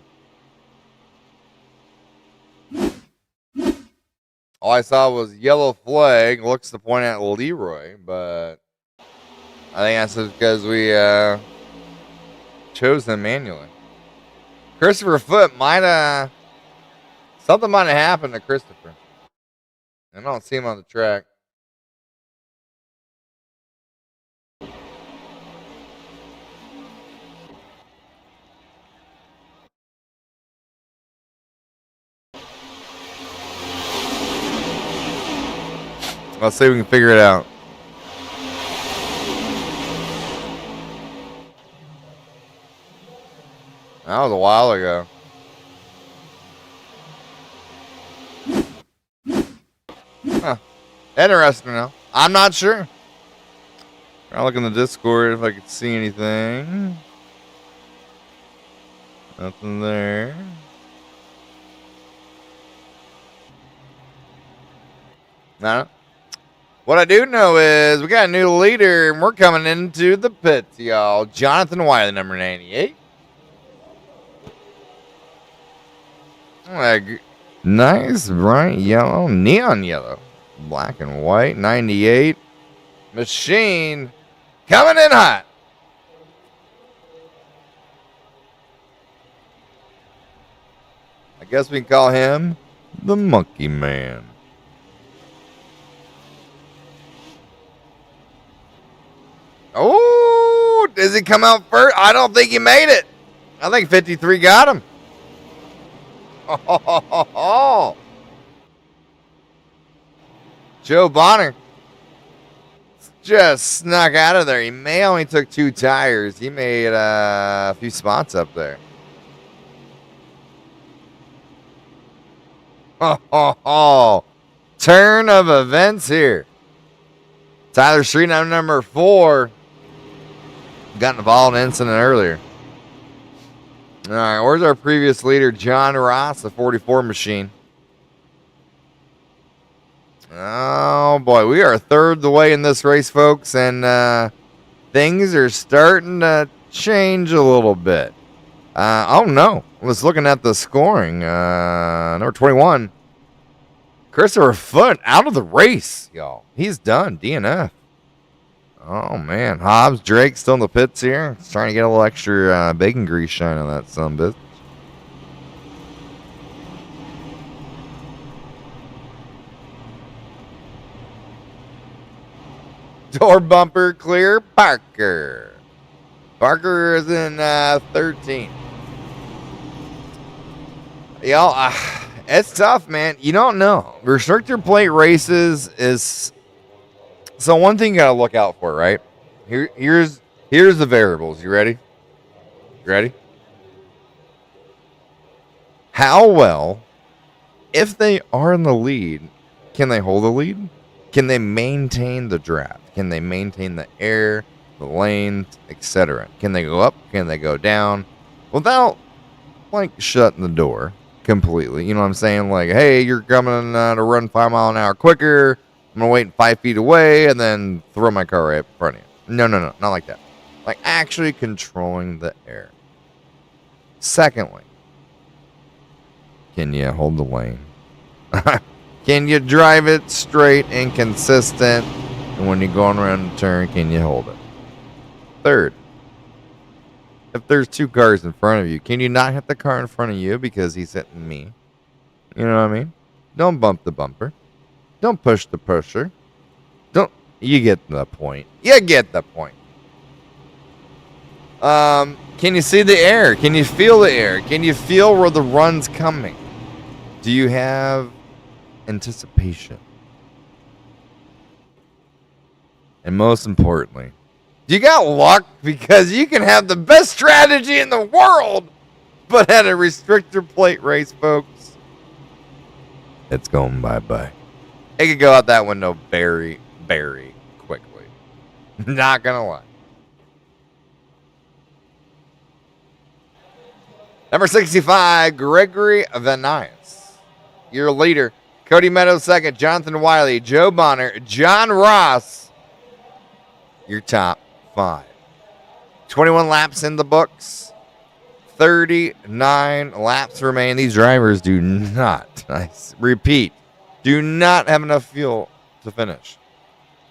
All I saw was yellow flag. Looks to point at Leroy, but I think that's because we chose him manually. Christopher Foote might something might have happened to Christopher. I don't see him on the track. Let's see if we can figure it out. That was a while ago. Huh. Interesting now. I'm not sure. I'll look in the Discord if I could see anything. Nothing there. No. What I do know is we got a new leader, and we're coming into the pits, y'all. Jonathan Wiley, number 98. Nice, bright yellow, neon yellow, black and white, 98. Machine coming in hot. I guess we can call him the Monkey Man. Oh, does he come out first? I don't think he made it. I think 53 got him. Oh. Joe Bonner just snuck out of there. He may only took 2 tires. He made a few spots up there. Oh. Turn of events here. Tyler Street, number 4. Got involved in an incident earlier. All right, where's our previous leader, John Ross, the 44 machine? Oh, boy, we are third the way in this race, folks, and things are starting to change a little bit. Oh, no. Let's looking at the scoring. Number 21, Christopher Foote out of the race, y'all. He's done, DNF. Oh, man. Hobbs, Drake still in the pits here. He's trying to get a little extra bacon grease shine on that son of a bitch. Door bumper clear, Parker. Parker is in 13. Y'all, it's tough, man. You don't know. Restrictor plate races is... So one thing you got to look out for, right? Here's the variables. You ready? How well, if they are in the lead, can they hold the lead? Can they maintain the draft? Can they maintain the air, the lanes, etc.? Can they go up? Can they go down? Without, like, shutting the door completely. You know what I'm saying? Like, hey, you're coming to run 5 miles an hour quicker. I'm going to wait 5 feet away and then throw my car right in front of you. No, not like that. Like actually controlling the air. Secondly, can you hold the lane? Can you drive it straight and consistent? And when you're going around the turn, can you hold it? Third, if there's 2 cars in front of you, can you not hit the car in front of you because he's hitting me? You know what I mean? Don't bump the bumper. Don't push the pusher. You get the point. Can you see the air? Can you feel the air? Can you feel where the run's coming? Do you have anticipation? And most importantly, you got luck, because you can have the best strategy in the world, but at a restrictor plate race, folks, it's going bye-bye. It could go out that window very, very quickly. Not gonna lie. Number 65, Gregory Vanias. Your leader. Cody Meadows second. Jonathan Wiley, Joe Bonner, John Ross. Your top 5. 21 laps in the books. 39 laps remain. These drivers do not, I repeat, do not have enough fuel to finish.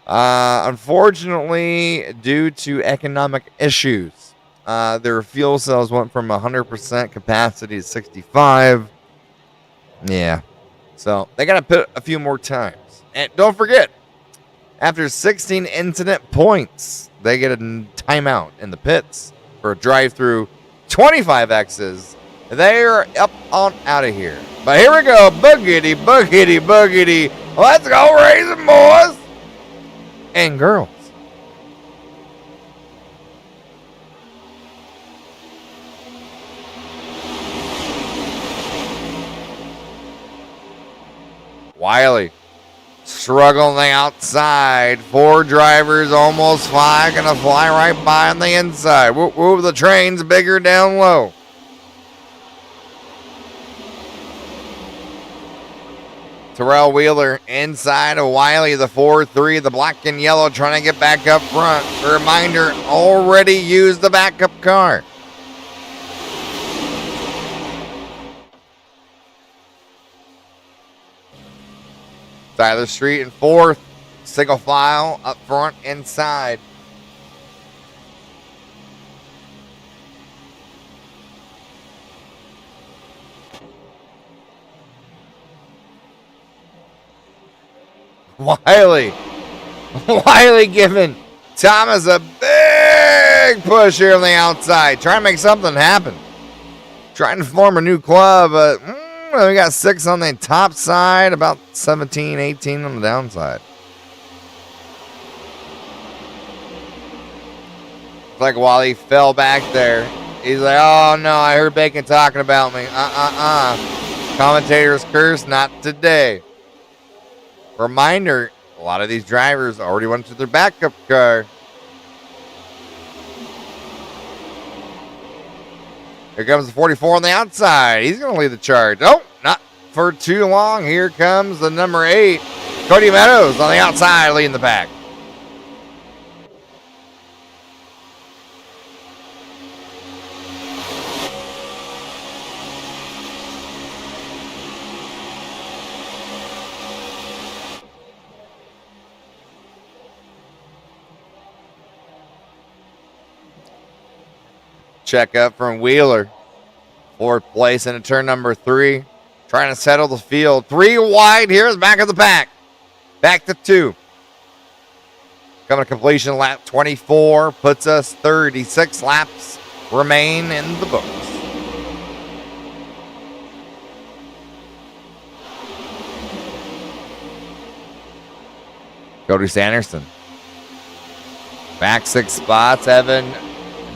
Unfortunately, due to economic issues, their fuel cells went from 100% capacity to 65. Yeah. So they got to put a few more times. And don't forget, after 16 incident points, they get a timeout in the pits for a drive-through. 25 X's. They're up on out of here. But here we go. Boogity, boogity, boogity. Let's go racing, boys and girls. Wiley struggling outside. 4 drivers almost gonna fly right by on the inside. Whoop, whoop, the train's bigger down low. Terrell Wheeler inside of Wiley, the 4-3, the black and yellow, trying to get back up front. A reminder, already used the backup car. Tyler Street in 4th. Single file up front inside. Wiley giving Thomas a big push here on the outside. Trying to make something happen. Trying to form a new club, but we got 6 on the top side, about 17, 18 on the downside. It's like Wally fell back there. He's like, oh no, I heard Bacon talking about me. Commentators curse, not today. Reminder, a lot of these drivers already went to their backup car. Here comes the 44 on the outside. He's going to lead the charge. Oh, not for too long. Here comes the number 8, Cody Meadows on the outside leading the pack. Check up from Wheeler. 4th place into turn number 3. Trying to settle the field. 3 wide here is back of the pack. Back to 2. Coming to completion lap 24. Puts us 36 laps remain in the books. Cody Sanderson. Back 6 spots. Evan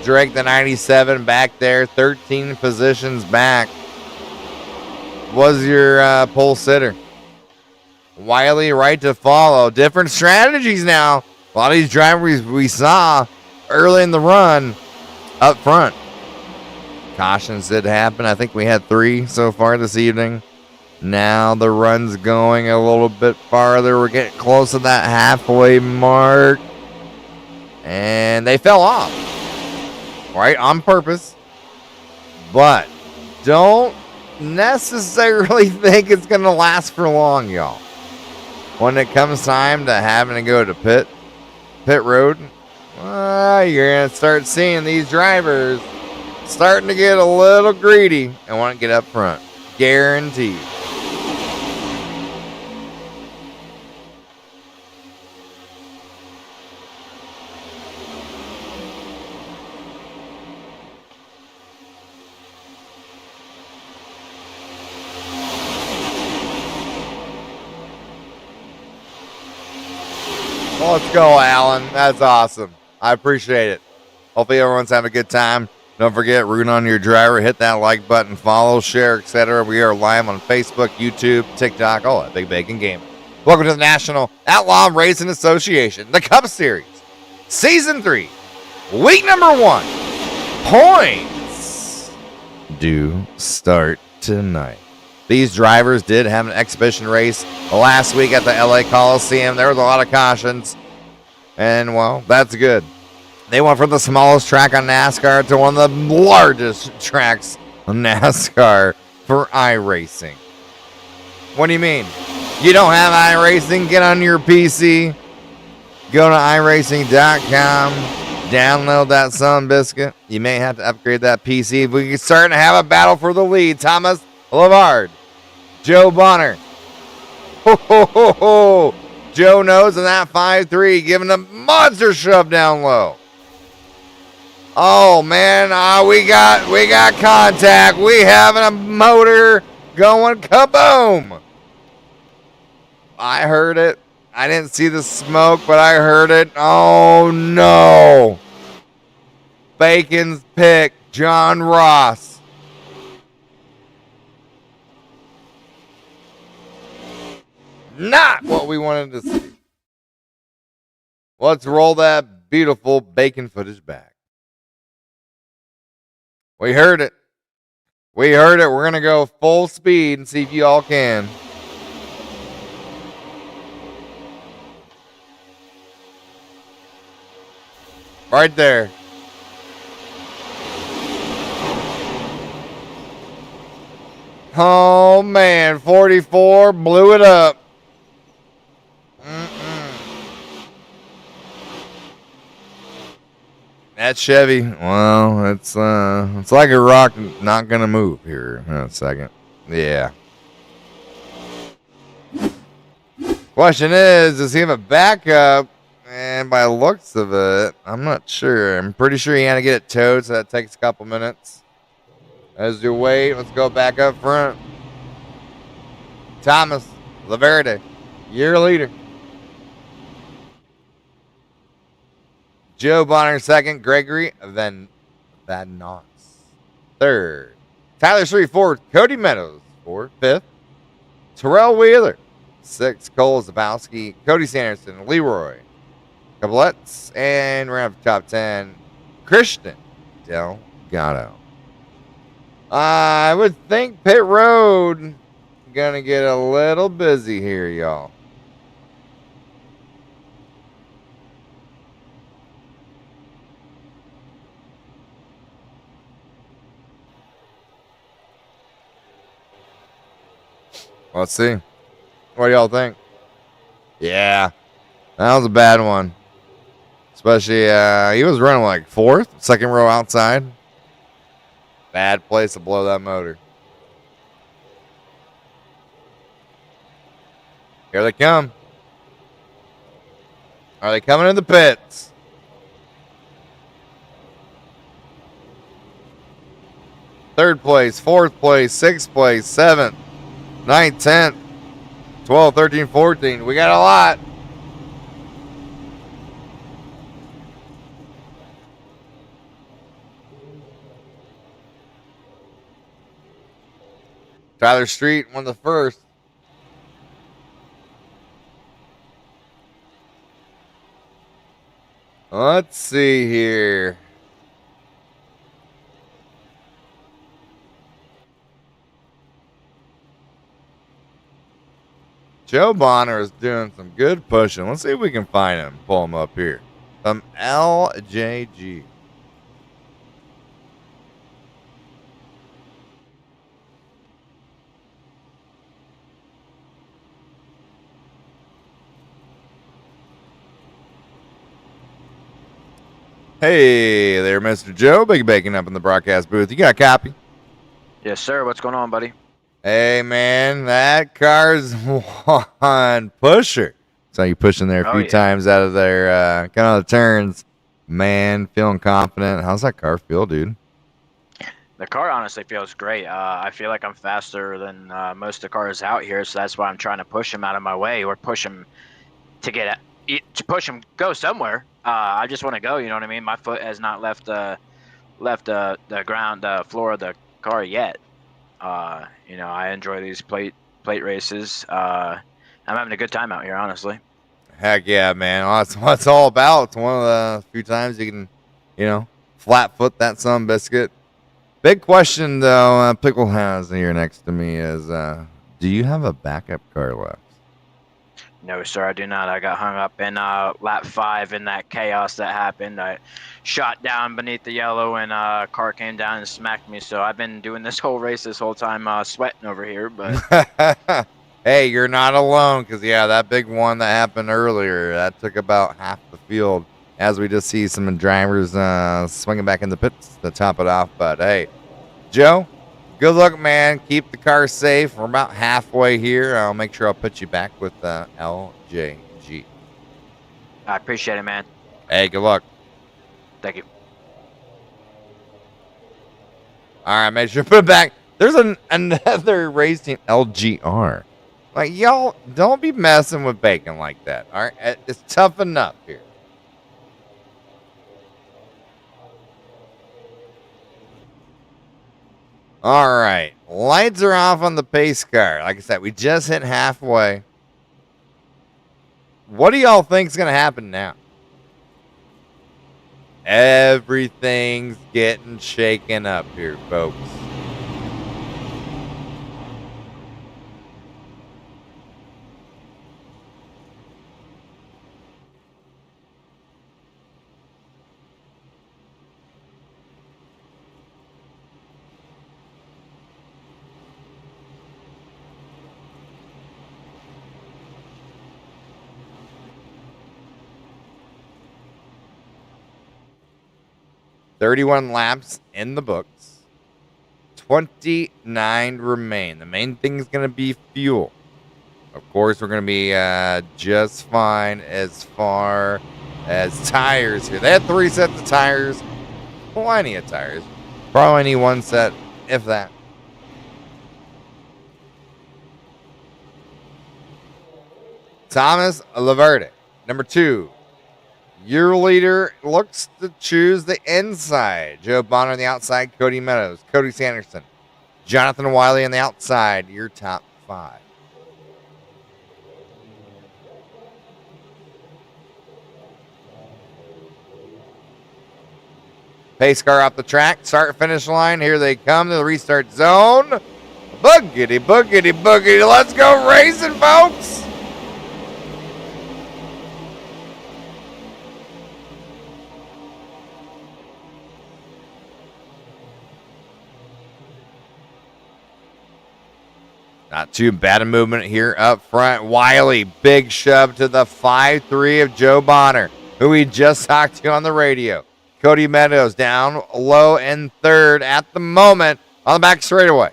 Drake, the 97, back there, 13 positions back. Was your pole sitter. Wiley right to follow. Different strategies now. A lot of these drivers we saw early in the run up front. Cautions did happen. I think we had 3 so far this evening. Now the run's going a little bit farther. We're getting close to that halfway mark. And they fell off. Right, on purpose, but don't necessarily think it's going to last for long, y'all. When it comes time to having to go to pit road, you're going to start seeing these drivers starting to get a little greedy and want to get up front. Guaranteed. Well, let's go, Alan. That's awesome. I appreciate it. Hopefully everyone's having a good time. Don't forget, root on your driver. Hit that like button, follow, share, etc. We are live on Facebook, YouTube, TikTok, all that Big Bacon Game. Welcome to the National Outlaw Racing Association, the Cup Series, Season 3, Week number 1. Points do start tonight. These drivers did have an exhibition race last week at the LA Coliseum. There was a lot of cautions, and, well, that's good. They went from the smallest track on NASCAR to one of the largest tracks on NASCAR for iRacing. What do you mean? You don't have iRacing? Get on your PC. Go to iRacing.com. Download that son biscuit. You may have to upgrade that PC. If we can start to have a battle for the lead. Thomas Lavard. Joe Bonner. Ho, ho, ho, ho. Joe knows in that 5-3, giving a monster shove down low. Oh man, we got contact. We having a motor going kaboom. I heard it. I didn't see the smoke, but I heard it. Oh no. Bacon's pick, John Ross. Not what we wanted to see. Let's roll that beautiful bacon footage back. We heard it. We heard it. We're going to go full speed and see if you all can. Right there. Oh, man. 44 blew it up. That Chevy, well, it's like a rock not going to move here in a second. Yeah. Question is he have a backup? And by the looks of it, I'm not sure. I'm pretty sure he had to get it towed, so that takes a couple minutes. As you wait, let's go back up front. Thomas Laverde, your leader. Joe Bonner second, Gregory Van Noss third, Tyler Street fourth, Cody Meadows fourth, fifth, Terrell Wheeler sixth, Cole Zabowski, Cody Sanderson, Leroy Cabletts, and we're up top 10, Christian Delgado. I would think pit road gonna get a little busy here, y'all. Let's see. What do y'all think? Yeah, that was a bad one. Especially, he was running like fourth, second row outside. Bad place to blow that motor. Here they come. Are they coming in the pits? Third place, fourth place, sixth place, seventh, 9th, 10th, 12, 13, 14. We got a lot. Tyler Street won the first. Let's see here. Joe Bonner is doing some good pushing. Let's see if we can find him. Pull him up here. Some LJG. Hey there, Mr. Joe. Big Bacon up in the broadcast booth. You got a copy? Yes, sir. What's going on, buddy? Hey, man, that car's one pusher. So you pushing there a few times out of their kind of turns. Man, feeling confident. How's that car feel, dude? The car honestly feels great. I feel like I'm faster than most of the cars out here, so that's why I'm trying to push them out of my way or push them to get to push him go somewhere. I just want to go. You know what I mean? My foot has not left the ground, the floor of the car yet. You know, I enjoy these plate races. I'm having a good time out here, honestly. Heck yeah, man. Well, that's what it's all about. It's one of the few times you can, flat foot that son biscuit. Big question, though, Pickle has here next to me is, do you have a backup car left? No, sir, I do not. I got hung up in lap 5 in that chaos that happened. I shot down beneath the yellow, and a car came down and smacked me. So I've been doing this whole race this whole time sweating over here. But hey, you're not alone, because, that big one that happened earlier, that took about half the field, as we just see some drivers swinging back in the pits to top it off. But, hey, Joe, good luck, man. Keep the car safe. We're about halfway here. I'll make sure I'll put you back with LJG. I appreciate it, man. Hey, good luck. Thank you. All right, make sure to put it back. There's another race team, LGR. Like, y'all, don't be messing with bacon like that. All right, it's tough enough here. All right, lights are off on the pace car. Like I said, we just hit halfway. What do y'all think is going to happen now? Everything's getting shaken up here, folks. "31 laps in the books. 29 remain. The main thing is going to be fuel. Of course, we're going to be just fine as far as tires here. They had 3 sets of tires. Plenty of tires. Probably need 1 set, if that. Thomas Laverde, number 2. Your leader looks to choose the inside. Joe Bonner on the outside. Cody Meadows. Cody Sanderson. Jonathan Wiley on the outside. Your top 5. Pace car off the track. Start finish line. Here they come to the restart zone. Boogity, boogity, boogity. Let's go racing, folks. Not too bad a movement here up front. Wiley, big shove to the 5-3 of Joe Bonner, who we just talked to on the radio. Cody Meadows down low in 3rd at the moment on the back straightaway.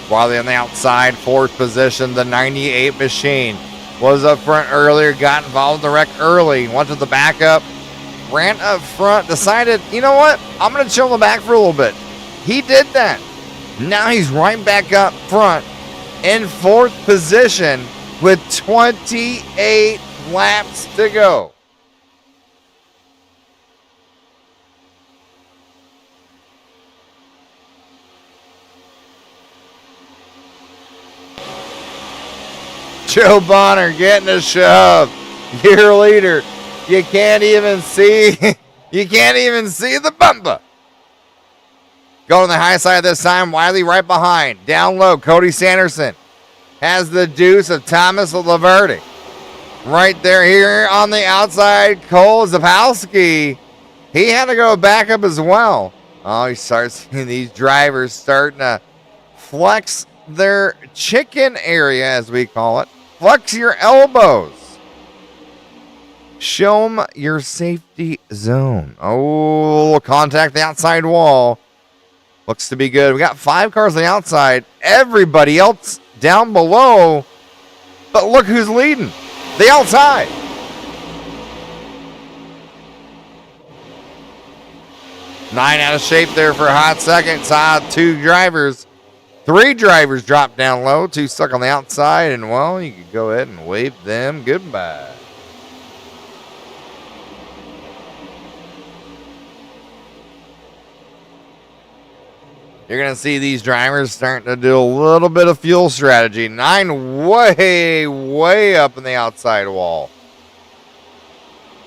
Wiley on the outside, 4th position. The 98 machine was up front earlier, got involved in the wreck early, went to the backup, ran up front, decided, you know what, I'm going to chill in the back for a little bit. He did that. Now he's right back up front in 4th position with 28 laps to go. Joe Bonner getting a shove. Your leader. You can't even see. You can't even see the bumper. Going on the high side this time. Wiley right behind. Down low. Cody Sanderson has the deuce of Thomas Laverde. Right there here on the outside. Cole Zapowski. He had to go back up as well. Oh, he starts seeing these drivers starting to flex their chicken area, as we call it. Flex your elbows. Show them your safety zone. Oh, contact the outside wall. Looks to be good. We got 5 cars on the outside. Everybody else down below. But look who's leading. The outside. Nine out of shape there for a hot second. Saw 2 drivers. 3 drivers dropped down low. 2 stuck on the outside. And, well, you could go ahead and wave them goodbye. You're going to see these drivers starting to do a little bit of fuel strategy. 9 way up in the outside wall.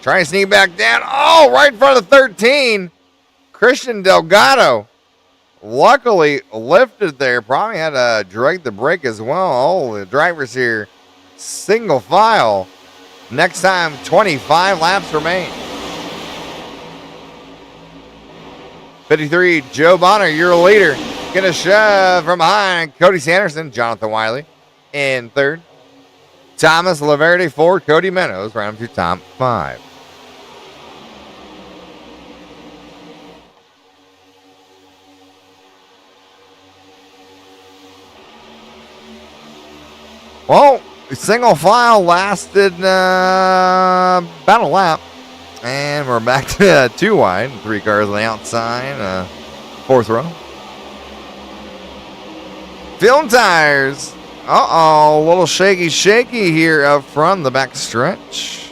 Trying to sneak back down. Oh, right in front of 13. Christian Delgado. Luckily lifted there. Probably had to drag the brake as well. Oh, the drivers here. Single file. Next time, 25 laps remain. 53, Joe Bonner, your leader. Gonna shove from behind. Cody Sanderson, Jonathan Wiley in third. Thomas Laverde, 4. Cody Meadows, round to top 5. Well, single file lasted about a lap. And we're back to 2 wide. 3 cars on the outside. 4th row. Film tires. Uh-oh. A little shaky here up front, the back stretch.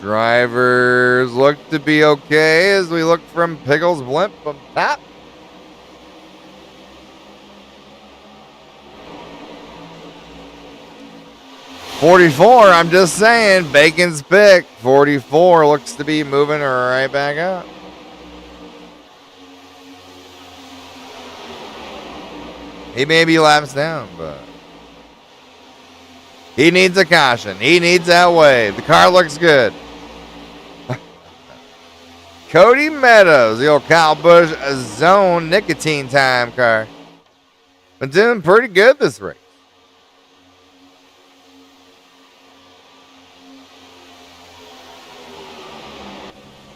Drivers look to be okay as we look from Pickles, Blimp, and Pat. .44, I'm just saying, Bacon's pick. 44 looks to be moving right back up. He may be laps down, but he needs a caution. He needs that wave. The car looks good. Cody Meadows, the old Kyle Busch Zone nicotine time car. Been doing pretty good this race.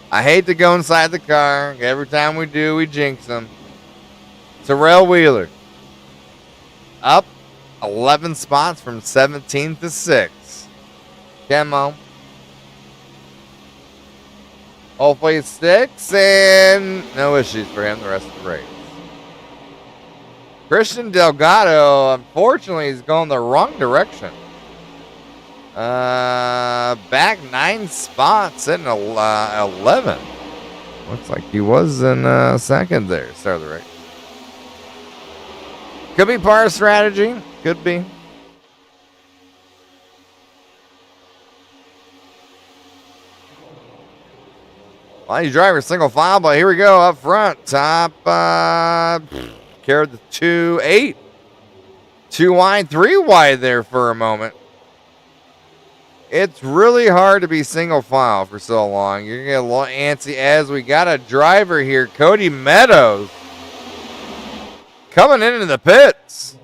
I hate to go inside the car. Every time we do, we jinx them. Terrell Wheeler. Up 11 spots from 17th to 6th. Come on. Hopefully it sticks, and no issues for him the rest of the race. Christian Delgado, unfortunately, is going the wrong direction. Back 9 spots, sitting 11. Looks like he was in second there, start of the race. Could be part of strategy. Could be. A lot of these drivers single file, but here we go up front. Top carried the 2-8. 2 wide, 3 wide there for a moment. It's really hard to be single file for so long. You're going to get a little antsy as we got a driver here, Cody Meadows, coming into the pits.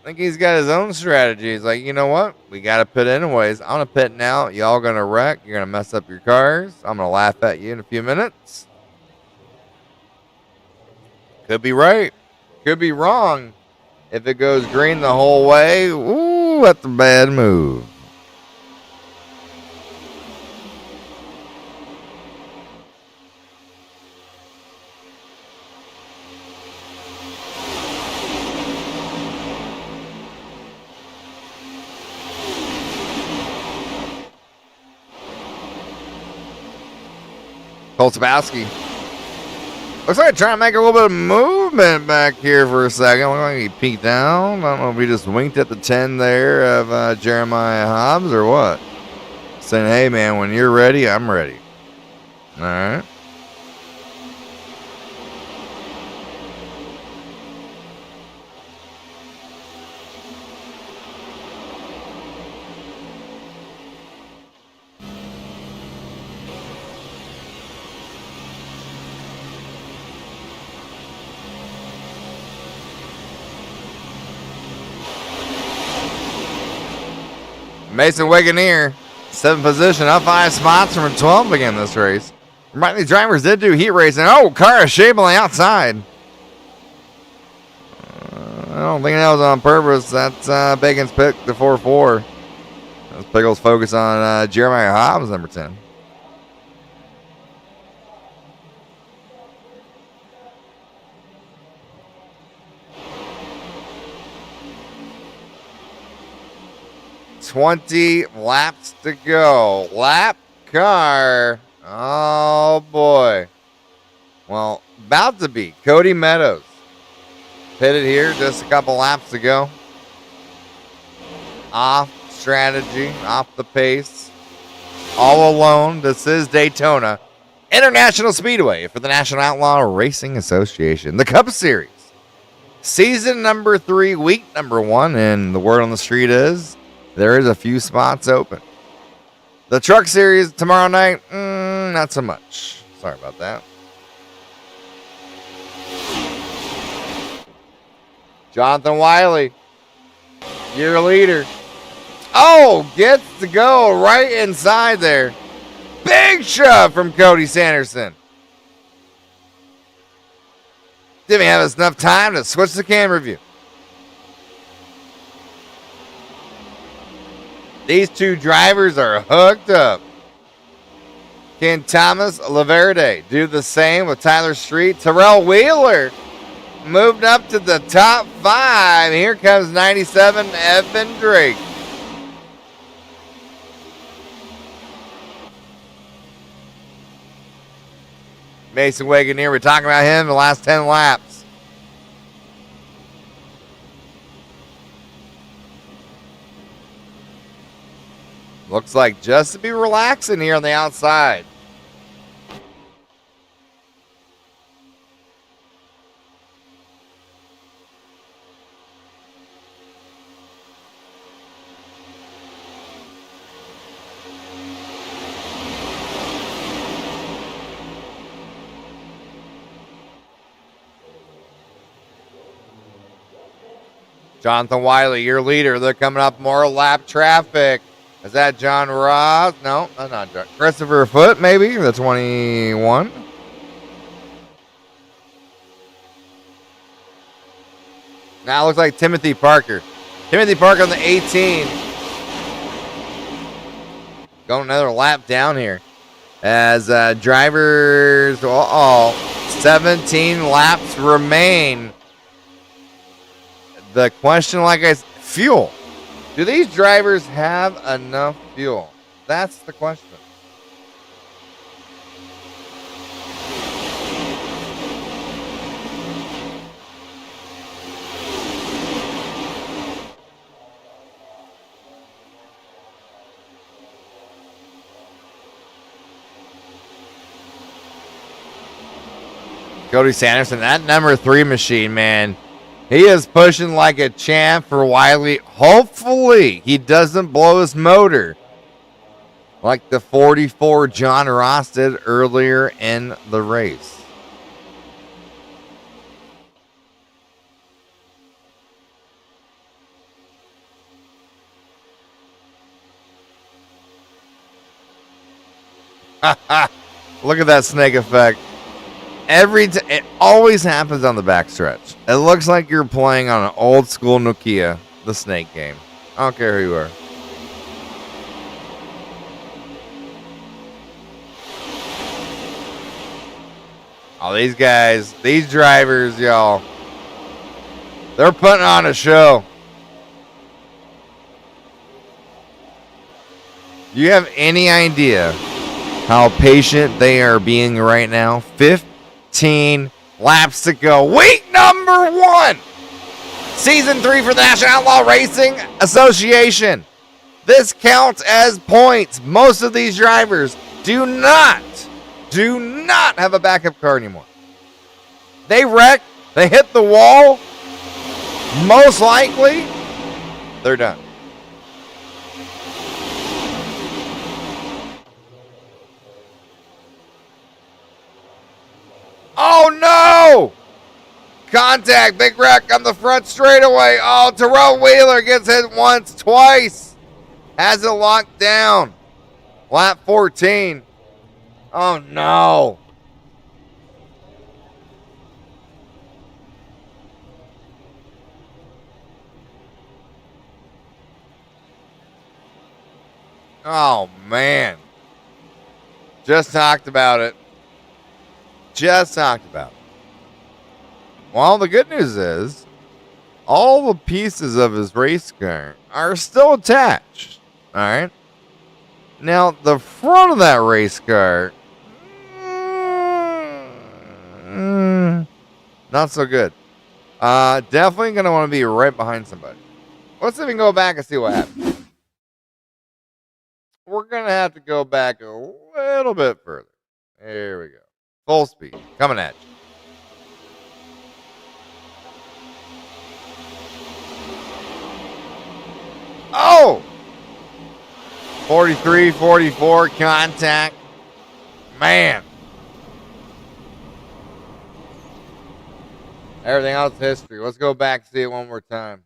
I think he's got his own strategy. He's like, you know what? We got to pit anyways. I'm going to pit now. Y'all going to wreck. You're going to mess up your cars. I'm going to laugh at you in a few minutes. Could be right. Could be wrong. If it goes green the whole way, ooh, that's a bad move. Cole Tabowski. Looks like trying to make a little bit of movement back here for a second. Looks like he peeked down. I don't know if he just winked at the 10 there of Jeremiah Hobbs or what. Saying, hey, man, when you're ready, I'm ready. All right. Mason Wagoneer, 7th position, up 5 spots from 12th again this race. These drivers did do heat racing. Oh, car is shape on the outside. I don't think that was on purpose. That's Bacon's pick, the 4-4. That's Pickles' focus on Jeremiah Hobbs, number 10. $20 laps to go. Lap car. Oh, boy. Well, about to be Cody Meadows. Pitted here, just a couple laps to go. Off strategy, off the pace. All alone. This is Daytona International Speedway for the National Outlaw Racing Association. The Cup Series. Season number 3, week number 1. And the word on the street is there is a few spots open. The Truck Series tomorrow night, not so much. Sorry about that. Jonathan Wiley, your leader. Oh, gets to go right inside there. Big shove from Cody Sanderson. Didn't have us enough time to switch the camera view. These two drivers are hooked up. Can Thomas Laverde do the same with Tyler Street? Terrell Wheeler moved up to the top 5. Here comes 97 Evan Drake. Mason Wagoneer, we're talking about him the last 10 laps. Looks like just to be relaxing here on the outside. Jonathan Wiley, your leader. They're coming up more lap traffic. Is that John Ross? No, that's not John. Christopher Foote, maybe, the 21. Now it looks like Timothy Parker. Timothy Parker on the 18. Going another lap down here. As drivers, 17 laps remain. The question, like I said, fuel. Do these drivers have enough fuel? That's the question. Cody Sanderson, that number 3 machine, man. He is pushing like a champ for Wiley. Hopefully, he doesn't blow his motor like the 44 John Ross did earlier in the race. Look at that snake effect. It always happens on the backstretch. It looks like you're playing on an old school Nokia, the snake game. I don't care who you are. Oh, these guys, these drivers, y'all, they're putting on a show. Do you have any idea how patient they are being right now? 15 laps to go. Week number 1. Season 3 for the National Outlaw Racing Association. This counts as points. Most of these drivers do not have a backup car anymore. They wreck. They hit the wall. Most likely, they're done. Oh, no! Contact, big wreck on the front straightaway. Oh, Terrell Wheeler gets hit once, twice. Has it locked down. Lap 14. Oh, no. Oh, man. Just talked about it. Just talked about it. Well, the good news is all the pieces of his race car are still attached. All right. Now, the front of that race car, not so good. Definitely going to want to be right behind somebody. Let's see if we can go back and see what happens. We're going to have to go back a little bit further. There we go. Full speed. Coming at you. Oh! 43, 44, contact. Man. Everything else is history. Let's go back and see it one more time.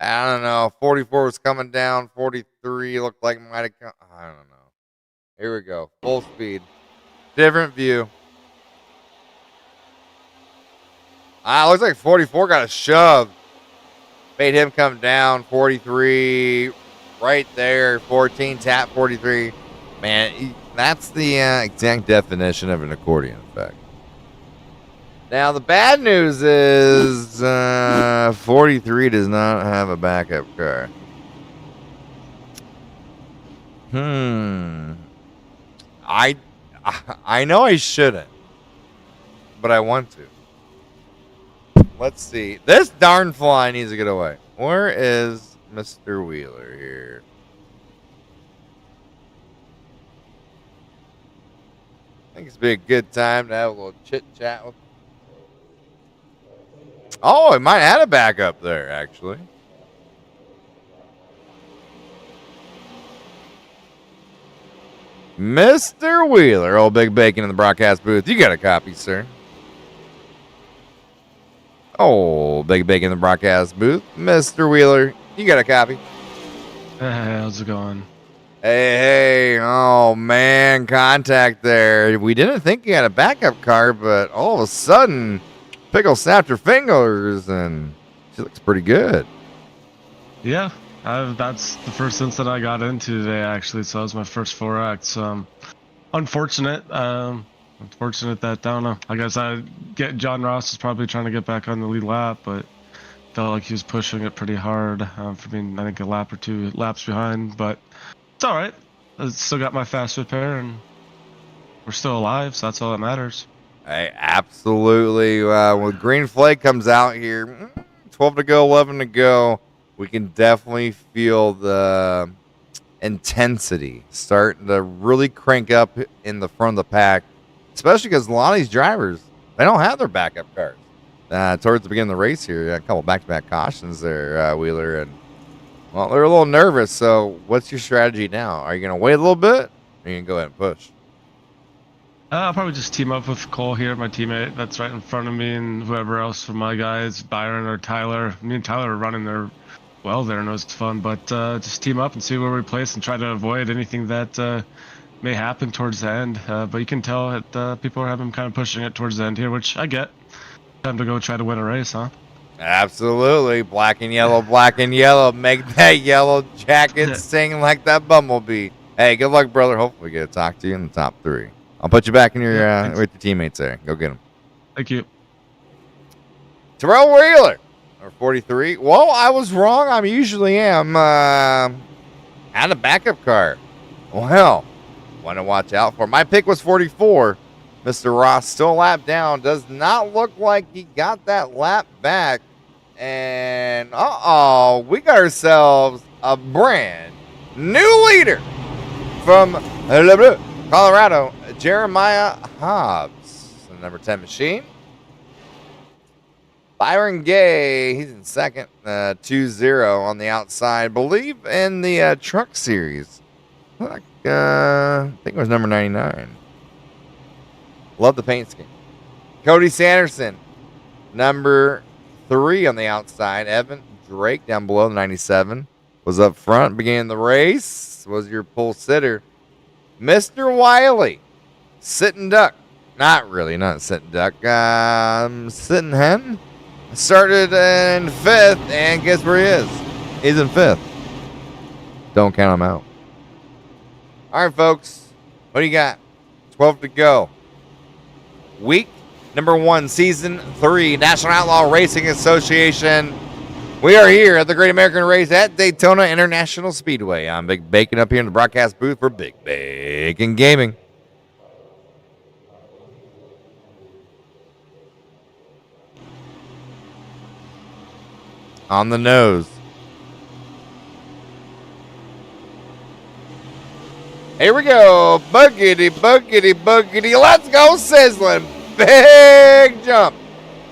I don't know. 44 was coming down. 43 looked like it might have come. I don't know. Here we go. Full speed. Different view. Looks like 44 got a shove. Made him come down. 43 right there. 14 tap 43. Man, that's the exact definition of an accordion effect. Now, the bad news is 43 does not have a backup car. I know I shouldn't, but I want to. Let's see. This darn fly needs to get away. Where is Mr. Wheeler here? I think it's be a good time to have a little chit chat with him. Oh, it might have a backup there, actually. Mr. Wheeler, old Big Bacon in the broadcast booth. You got a copy, sir. Oh, Big Bacon in the broadcast booth. Mr. Wheeler, you got a copy. Hey, how's it going? Hey, oh man, contact there. We didn't think he had a backup car, but all of a sudden, Pickle snapped her fingers, and she looks pretty good. Yeah, that's the first incident I got into today, actually. So that was my first 4X. Unfortunate. Unfortunate that, I don't know. I guess John Ross is probably trying to get back on the lead lap, but felt like he was pushing it pretty hard for being, I think, a lap or 2 laps behind. But it's all right. I still got my fast repair, and we're still alive, so that's all that matters. Hey, absolutely. When green flag comes out here, 12 to go, 11 to go, we can definitely feel the intensity starting to really crank up in the front of the pack, especially because a lot of these drivers, they don't have their backup cars. Towards the beginning of the race here, a couple back-to-back cautions there, Wheeler, and, well, they're a little nervous. So what's your strategy now? Are you going to wait a little bit, or are you going to go ahead and push? I'll probably just team up with Cole here, my teammate that's right in front of me, and whoever else from my guys, Byron or Tyler. Me and Tyler are running there well there, and it was fun. But just team up and see where we place and try to avoid anything that may happen towards the end. But you can tell that people are having kind of pushing it towards the end here, which I get. Time to go try to win a race, huh? Absolutely. Black and yellow, black and yellow. Make that yellow jacket sing like that bumblebee. Hey, good luck, brother. Hopefully we get to talk to you in the top 3. I'll put you back in your with your teammates there. Go get them. Thank you. Terrell Wheeler, or 43. Well, I was wrong. I usually am. Had a backup car. Well, want to watch out for. My pick was 44. Mr. Ross still a lap down. Does not look like he got that lap back. And, we got ourselves a brand new leader from Colorado, Jeremiah Hobbs, the number 10 machine. Byron Gay, he's in second, 2-0 on the outside. Believe in the truck series. I think it was number 99. Love the paint scheme. Cody Sanderson, number 3 on the outside. Evan Drake down below, the 97. Was up front, began the race. Was your pole sitter. Mr. Wiley, sitting duck. Not really, not sitting duck. Sitting hen. Started in 5th, and guess where he is? He's in 5th. Don't count him out. All right, folks. What do you got? 12 to go. Week number 1, season 3, National Outlaw Racing Association. We are here at the Great American Race at Daytona International Speedway. I'm Big Bacon up here in the broadcast booth for Big Bacon Gaming. On the nose. Here we go. Buggity, buggity, buggity. Let's go sizzling. Big jump.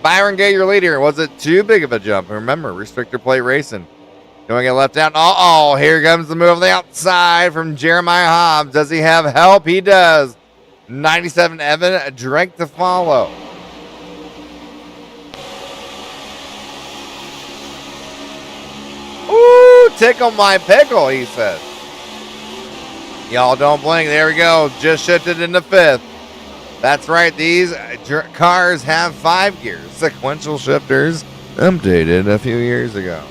Byron Gay, your leader. Was it too big of a jump? Remember, restrictor plate racing. Don't get left out. Uh-oh, here comes the move on the outside from Jeremiah Hobbs. Does he have help? He does. 97 Evan Drake to follow. Ooh, tickle my pickle, he said. Y'all don't blink. There we go. Just shifted into 5th. That's right. These cars have 5 gears. Sequential shifters updated a few years ago.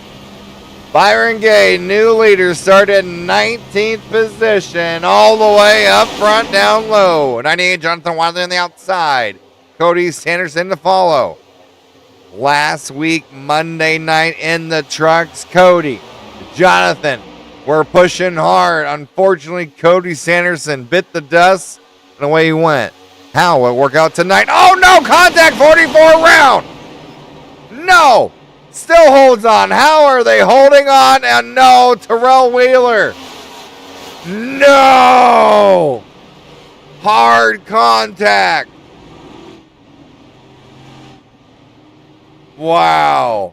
Byron Gay, new leader, started in 19th position, all the way up front, down low. 98 Jonathan Wilder on the outside. Cody Sanderson to follow. Last week, Monday night in the trucks, Cody, Jonathan were pushing hard. Unfortunately, Cody Sanderson bit the dust, and away he went. How will it work out tonight? Oh, no! Contact 44 round! No! Still holds on. How are they holding on? And no, Terrell Wheeler. No! Hard contact. Wow.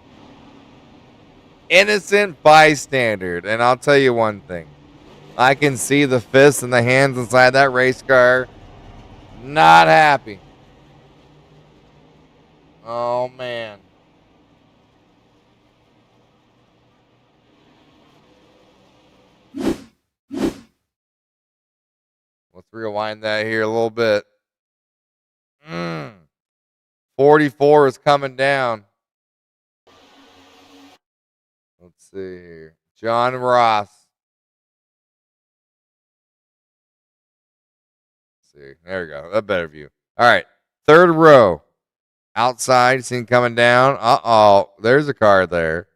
Innocent bystander. And I'll tell you one thing. I can see the fists and the hands inside that race car. Not happy. Oh, man. Let's rewind that here a little bit. 44 is coming down. Let's see here. John Ross. Let's see. There we go. A better view. All right. 3rd row. Outside. Seen coming down. Uh-oh. There's a car there.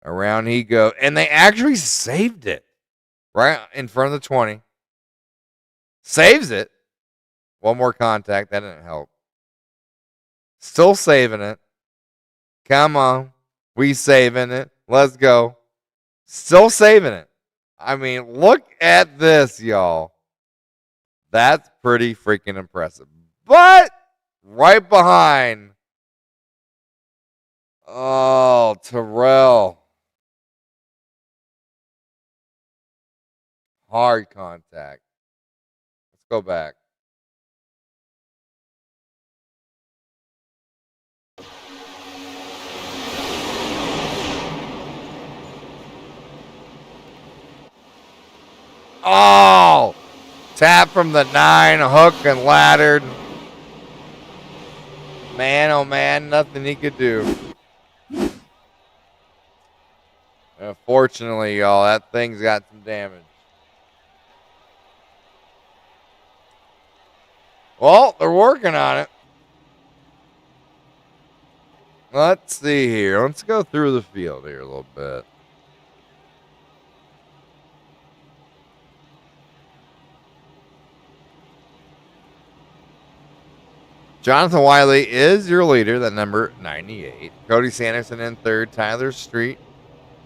Around he goes. And they actually saved it. Right in front of the 20. Saves it. One more contact. That didn't help. Still saving it. Come on. We saving it. Let's go. Still saving it. I mean, look at this, y'all. That's pretty freaking impressive. But right behind. Oh, Terrell. Hard contact. Let's go back. Oh! Tap from the 9, hook and laddered. Man, oh man, nothing he could do. Unfortunately, y'all, that thing's got some damage. Well, they're working on it. Let's see here. Let's go through the field here a little bit. Jonathan Wiley is your leader, that number 98. Cody Sanderson in 3rd. Tyler Street,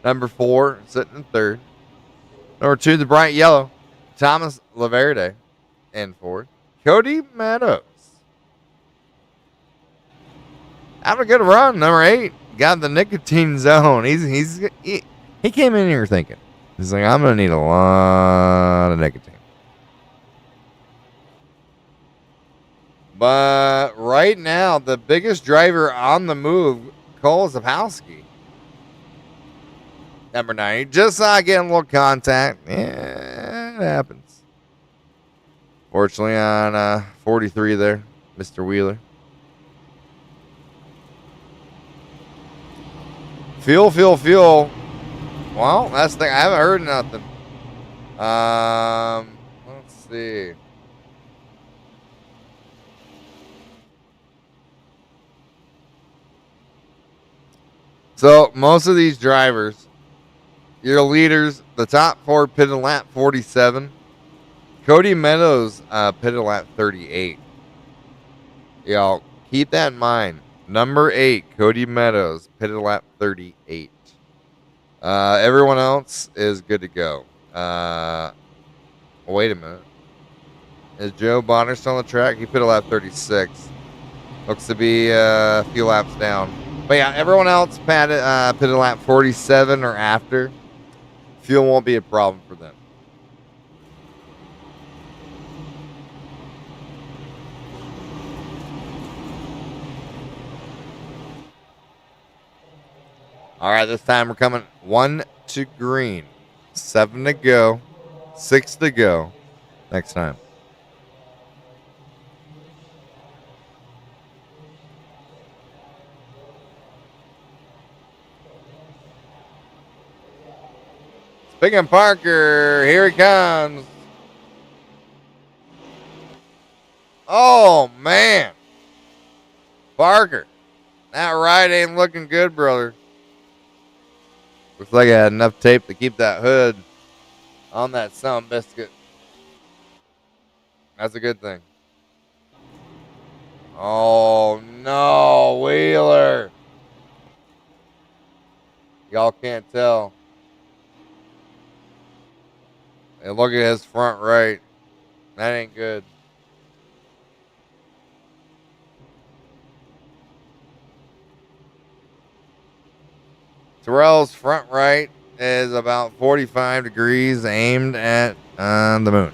number 4, sitting in 3rd. Number 2, the bright yellow, Thomas Laverde in 4th. Cody Meadows. Having a good run, number 8. Got the nicotine zone. He came in here thinking, he's like, I'm going to need a lot of nicotine. But right now, the biggest driver on the move, Cole Zapowski. Number 9. Just getting a little contact. Yeah, happens. Fortunately, on 43 there, Mr. Wheeler. Fuel. Well, that's the thing. I haven't heard nothing. Let's see. So most of these drivers, your leaders, the top 4 pitted lap 47. Cody Meadows pitted lap 38. Y'all keep that in mind. Number 8, Cody Meadows pitted lap 38. Everyone else is good to go. Wait a minute. Is Joe Bonner still on the track? He pitted lap 36. Looks to be a few laps down. But yeah, everyone else pitted lap 47 or after. Fuel won't be a problem for them. All right, this time we're coming 1 to green. 7 to go. 6 to go. Next time. Big and Parker, here he comes. Oh, man. Parker, that ride ain't looking good, brother. Looks like I had enough tape to keep that hood on that son biscuit. That's a good thing. Oh, no, Wheeler. Y'all can't tell. And look at his front right. That ain't good. Terrell's front right is about 45 degrees aimed at the moon.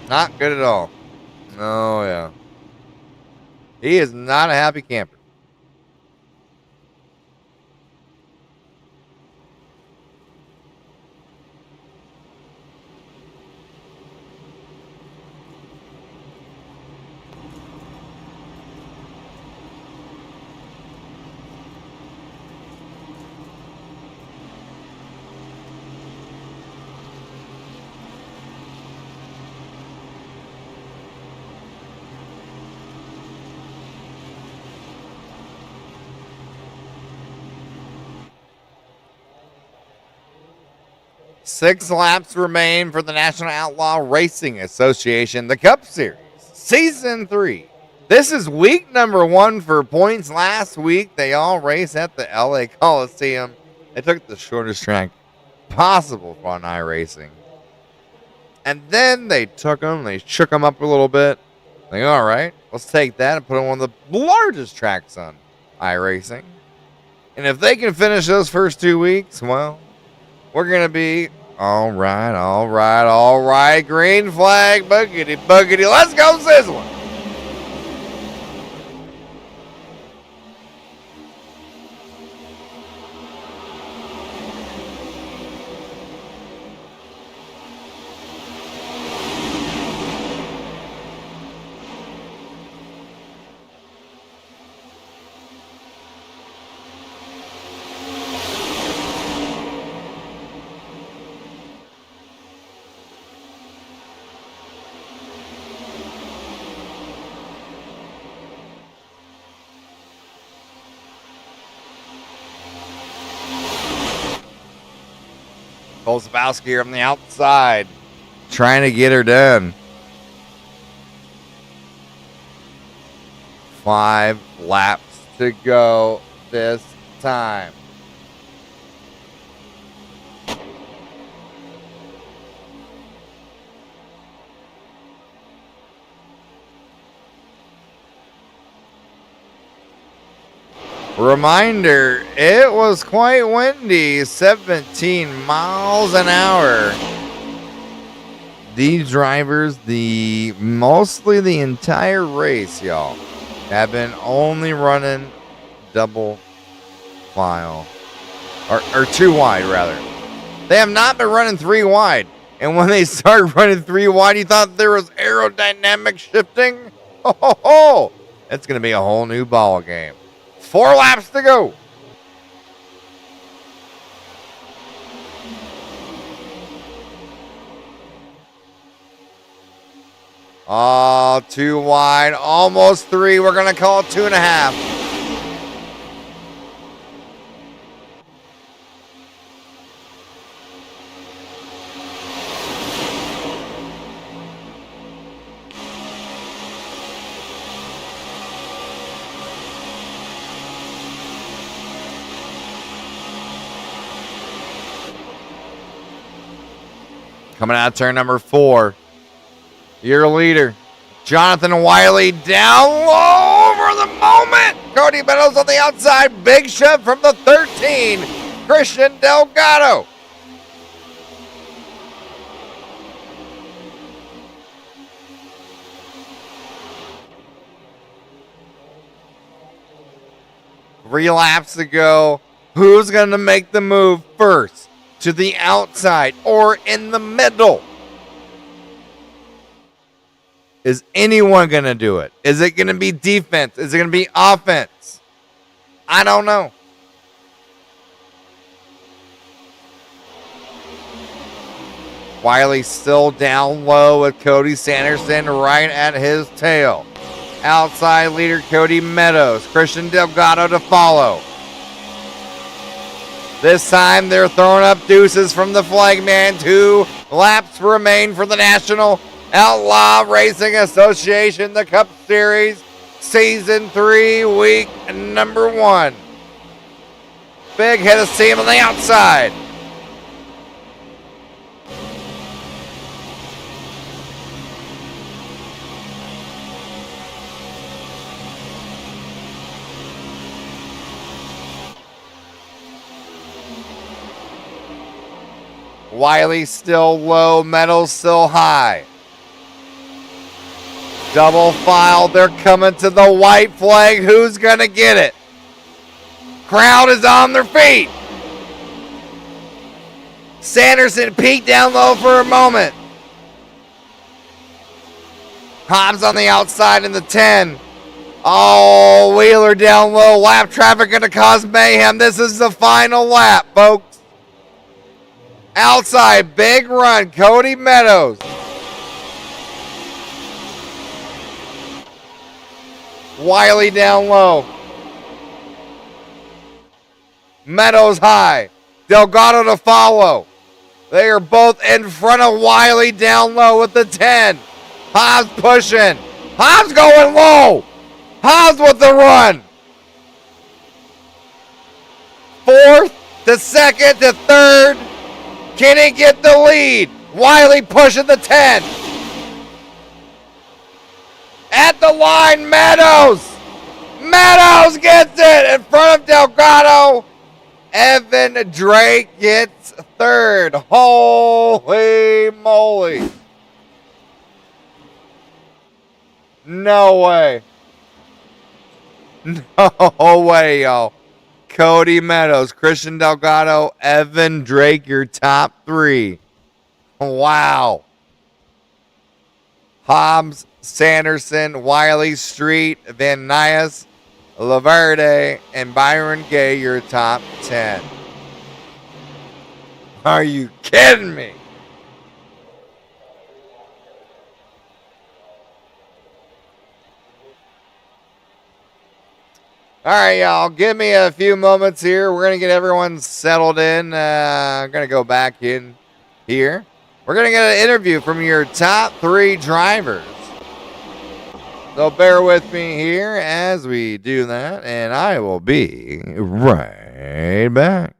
Not good at all. Oh, yeah. He is not a happy camper. Six laps remain for the National Outlaw Racing Association, the Cup Series, Season 3. This is week number 1 for points. Last week, they all raced at the LA Coliseum. They took the shortest track possible for iRacing. And then they shook them up a little bit. Like, all right, let's take that and put on one of the largest tracks on iRacing. And if they can finish those first 2 weeks, well, we're going to be all right. Green flag, boogity. Let's go sizzling. Cole Zabowski here on the outside, trying to get her done. 5 laps to go this time. Reminder, it was quite windy, 17 miles an hour. These drivers, mostly the entire race, y'all, have been only running double file. or 2 wide rather. They have not been running 3 wide. And when they started running 3 wide, you thought there was aerodynamic shifting? Ho, ho, ho. It's going to be a whole new ball game. 4 laps to go. Oh, 2 wide, almost 3. We're going to call it 2.5. Coming out of turn number 4. Your leader, Jonathan Wiley, down low over the moment. Cody Meadows on the outside. Big shove from the 13. Christian Delgado. Three laps to go. Who's going to make the move first? To the outside or in the middle? Is anyone going to do it? Is it going to be defense? Is it going to be offense? I don't know. Wiley still down low with Cody Sanderson right at his tail. Outside leader Cody Meadows. Christian Delgado to follow. This time they're throwing up deuces from the flagman. 2 laps remain for the National Outlaw Racing Association, the Cup Series, Season 3, Week number 1. Big hit of steam on the outside. Wiley still low, Meadows still high. Double file, they're coming to the white flag. Who's gonna get it? Crowd is on their feet. Sanderson peeked down low for a moment. Hobbs on the outside in the 10. Oh, Wheeler down low. Lap traffic gonna cause mayhem. This is the final lap, folks. Outside, big run, Cody Meadows. Wiley down low. Meadows high. Delgado to follow. They are both in front of Wiley down low with the 10. Hobbs pushing. Hobbs going low. Hobbs with the run. 4th to 2nd to 3rd. Can he get the lead? Wiley pushing the 10. At the line, Meadows. Meadows gets it in front of Delgado. Evan Drake gets 3rd. Holy moly. No way. No way, y'all. Cody Meadows, Christian Delgado, Evan Drake, your top 3. Wow. Hobbs, Sanderson, Wiley, Street, Van Nuys, Laverde, and Byron Gay, your top 10. Are you kidding me? All right, y'all. Give me a few moments here. We're going to get everyone settled in. I'm going to go back in here. We're going to get an interview from your top 3 drivers. So bear with me here as we do that, and I will be right back.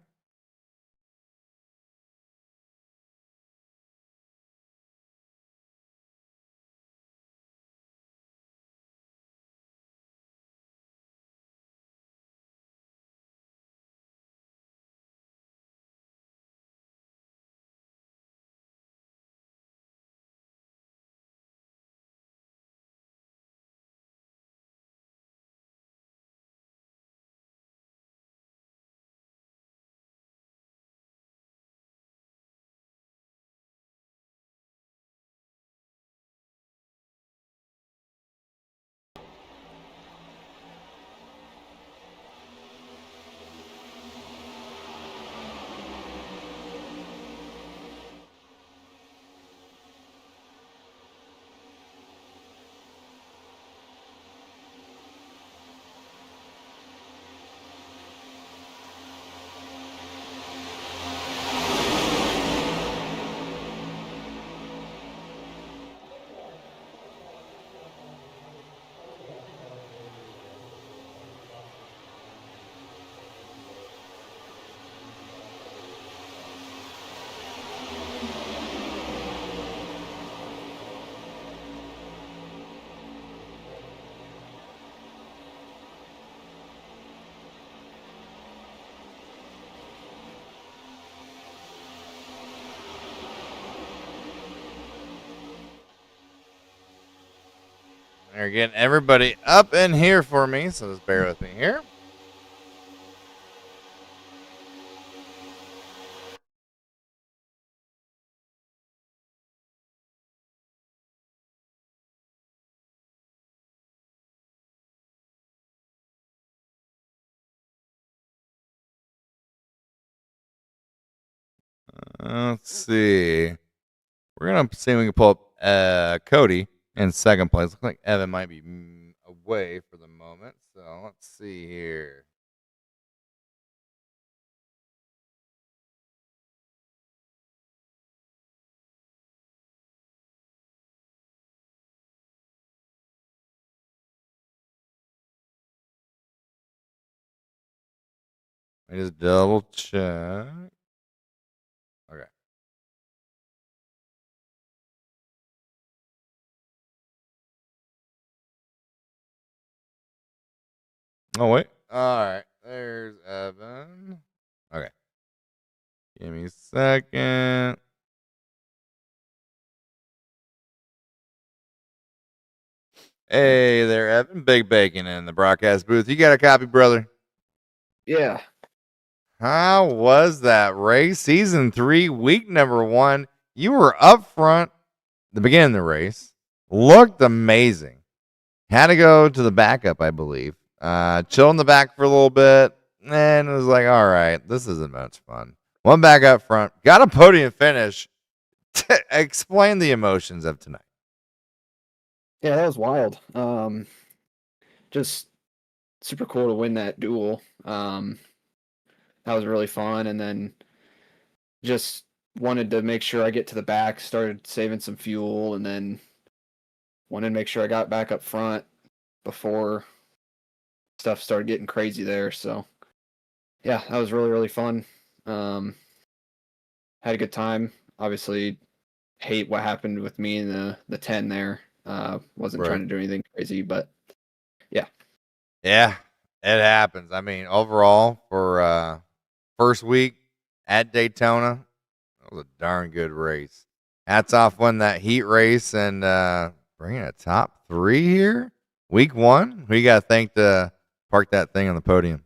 They're getting everybody up in here for me, so just bear with me here. Let's see. We're gonna see if we can pull up Cody in second place. Looks like Evan might be away for the moment, so let's see here. Let me just double check. Okay. Oh wait. All right. There's Evan. Okay. Give me a second. Hey there, Evan. Big Bacon in the broadcast booth. You got a copy, brother? Yeah. How was that race? Season 3, week number 1. You were up front at the beginning of the race. Looked amazing. Had to go to the backup, I believe. Chill in the back for a little bit. And it was like, all right, this isn't much fun. One back up front. Got a podium finish. Explain the emotions of tonight. Yeah, that was wild. Just super cool to win that duel. That was really fun, and then just wanted to make sure I get to the back, started saving some fuel, and then wanted to make sure I got back up front before stuff started getting crazy there. So yeah, that was really, really fun. Had a good time. Obviously hate what happened with me in the 10 there. Wasn't Right. trying to do anything crazy, but yeah. Yeah, it happens. I mean, overall, for first week at Daytona, that was a darn good race. Hats off winning that heat race and bringing a top 3 here. Week 1, who you got to thank to park that thing on the podium?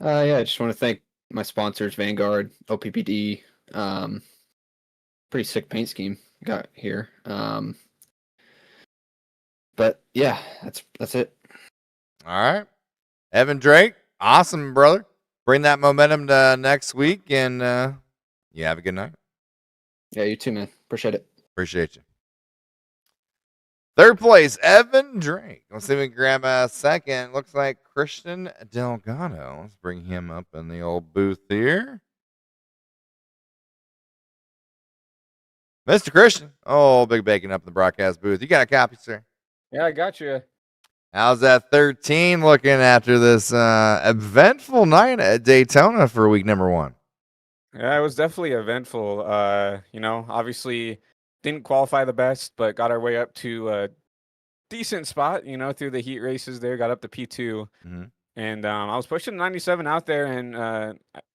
Yeah, I just want to thank my sponsors, Vanguard, OPPD. Pretty sick paint scheme got here. But yeah, that's it. All right. Evan Drake, awesome, brother. Bring that momentum to next week, and you have a good night. Yeah, you too, man. Appreciate it. Appreciate you. Third place, Evan Drake. Let's see if we can grab a second. Looks like Christian Delgado. Let's bring him up in the old booth here. Mr. Christian. Oh, Big Bacon up in the broadcast booth. You got a copy, sir? Yeah, I got you. How's that 13 looking after this eventful night at Daytona for week number 1? Yeah, it was definitely eventful. Obviously didn't qualify the best, but got our way up to a decent spot, through the heat races there, got up to P2. Mm-hmm. And I was pushing 97 out there, and I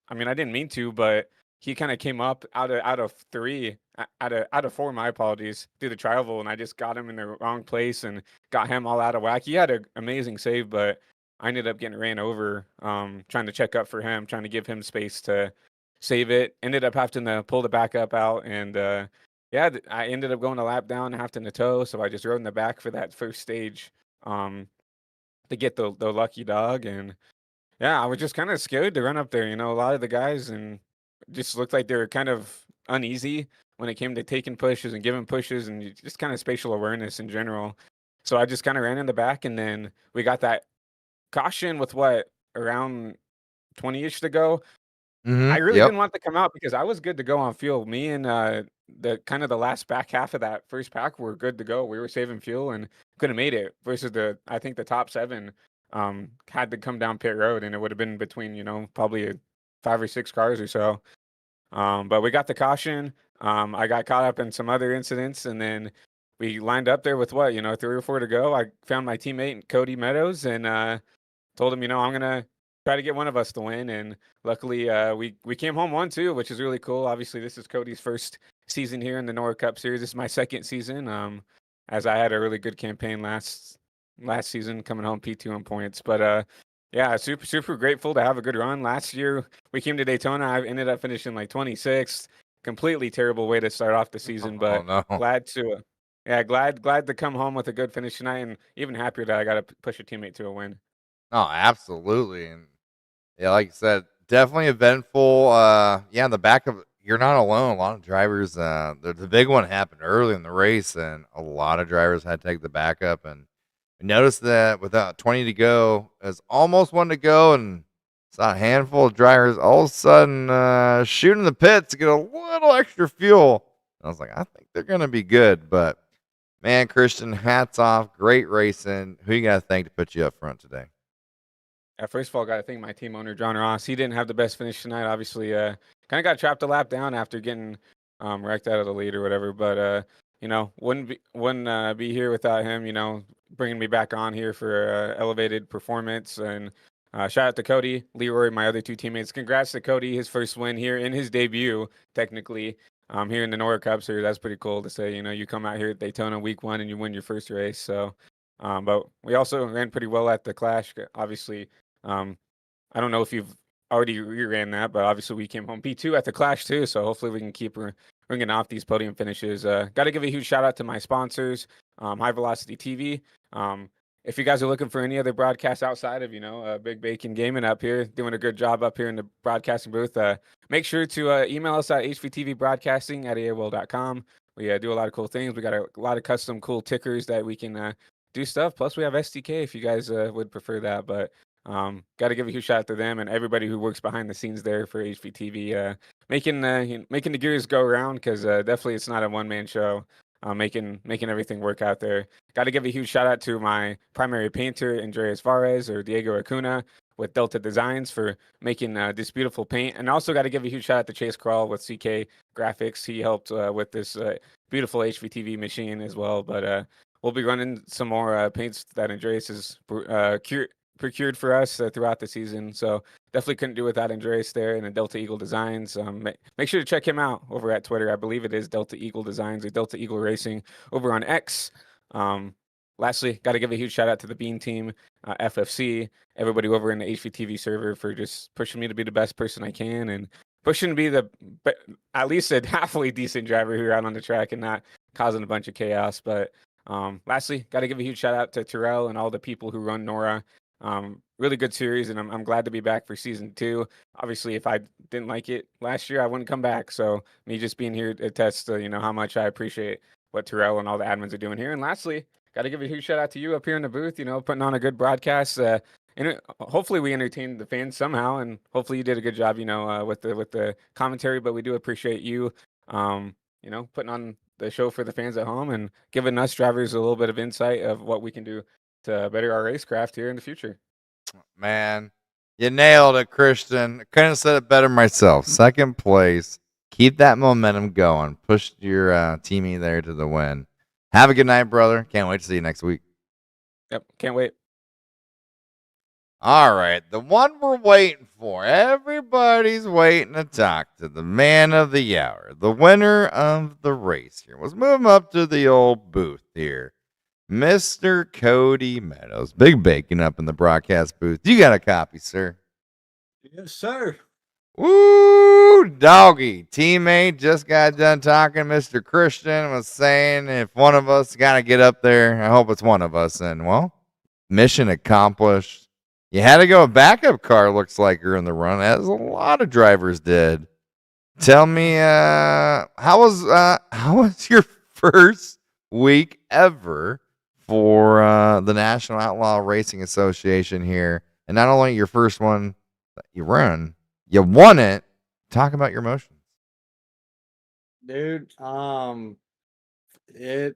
didn't mean to, but he kind of came up out of 4, my apologies, through the travel, and I just got him in the wrong place and got him all out of whack. He had an amazing save, but I ended up getting ran over, trying to check up for him, trying to give him space to save it. Ended up having to pull the backup out, and I ended up going a lap down, having to tow, so I just rode in the back for that first stage to get the lucky dog. And yeah, I was just kind of scared to run up there. A lot of the guys and just looked like they were kind of uneasy when it came to taking pushes and giving pushes and just kind of spatial awareness in general. So I just kind of ran in the back, and then we got that caution with around 20-ish to go. Mm-hmm. I really didn't want to come out because I was good to go on fuel. Me and the last back half of that first pack were good to go. We were saving fuel and could have made it versus I think the top 7 had to come down pit road, and it would have been between, probably 5 or 6 cars or so. But we got the caution. I got caught up in some other incidents, and then we lined up there with 3 or 4 to go. I found my teammate Cody Meadows and told him, I'm gonna try to get one of us to win. And luckily, we came home 1-2, which is really cool. Obviously, this is Cody's first season here in the NORA Cup Series. This is my second season. as I had a really good campaign last season, coming home P2 on points. But yeah, super grateful to have a good run. Last year we came to Daytona. I ended up finishing like 26th. Completely terrible way to start off the season, Oh but no. glad to yeah, glad to come home with a good finish tonight, and even happier that I got to push a teammate to a win. Oh, absolutely. And yeah, like you said, definitely eventful. Yeah, the back of you're not alone. A lot of drivers. The big one happened early in the race, and a lot of drivers had to take the backup. And we noticed that without 20 to go, it's almost one to go, and saw a handful of drivers all of a sudden shooting the pits to get a little extra fuel. And I was like, I think they're gonna be good, but man, Christian, hats off, great racing. Who you got to thank to put you up front today? First of all, got to thank my team owner, John Ross. He didn't have the best finish tonight. Obviously, kind of got trapped a lap down after getting wrecked out of the lead or whatever. But wouldn't be here without him. Bringing me back on here for elevated performance. And shout out to Cody, Leroy, my other two teammates. Congrats to Cody, his first win here in his debut, technically. Here in the NORA Cup Series. That's pretty cool to say. You come out here at Daytona week 1 and you win your first race. So, but we also ran pretty well at the Clash. Obviously. I don't know if you've already ran that, but obviously we came home P2 at the Clash too. So hopefully we can keep ringing off these podium finishes. Got to give a huge shout out to my sponsors, High Velocity TV. If you guys are looking for any other broadcasts outside of, Big Bacon Gaming up here, doing a good job up here in the broadcasting booth, make sure to email us at hvtvbroadcasting@aol.com. We do a lot of cool things. We got a lot of custom cool tickers that we can do stuff. Plus we have SDK if you guys would prefer that. But got to give a huge shout out to them and everybody who works behind the scenes there for HVTV, making the gears go around, because definitely it's not a one-man show. Making everything work out there. Got to give a huge shout out to my primary painter, Andreas Varez or Diego Acuna with Delta Designs for making this beautiful paint. And also got to give a huge shout out to Chase Crawl with CK Graphics. He helped with this beautiful HVTV machine as well. But we'll be running some more paints that Andreas has procured for us throughout the season. So definitely couldn't do without Andreas there and the Delta Eagle Designs. Make sure to check him out over at Twitter. I believe it is Delta Eagle Designs or Delta Eagle Racing over on X. Lastly, got to give a huge shout out to the Bean team, FFC, everybody over in the HVTV server for just pushing me to be the best person I can and pushing to be at least a halfway decent driver here out on the track and not causing a bunch of chaos. But lastly, got to give a huge shout out to Terrell and all the people who run NORA. Really good series, and I'm glad to be back for season 2. Obviously, if I didn't like it last year, I wouldn't come back. So me just being here attests to how much I appreciate what Terrell and all the admins are doing here. And lastly, got to give a huge shout out to you up here in the booth. Putting on a good broadcast. And hopefully we entertained the fans somehow, and hopefully you did a good job. With the commentary. But we do appreciate you. Putting on the show for the fans at home and giving us drivers a little bit of insight of what we can do to better our racecraft here in the future. Man, you nailed it, Christian. I couldn't have said it better myself. Second place. Keep that momentum going. Push your teammate there to the win. Have a good night, brother. Can't wait to see you next week. Yep, can't wait. All right, the one we're waiting for. Everybody's waiting to talk to the man of the hour, the winner of the race here. Let's move him up to the old booth here. Mr. Cody Meadows. Big Bacon up in the broadcast booth. You got a copy, sir? Yes, sir. Woo, doggy. Teammate just got done talking. Mr. Christian was saying if one of us got to get up there, I hope it's one of us. And, well, mission accomplished. You had to go a backup car, looks like, you're in the run, as a lot of drivers did. Tell me, how was your first week ever for the National Outlaw Racing Association here? And not only your first one that you run, you won it. Talk about your emotions. Dude, it's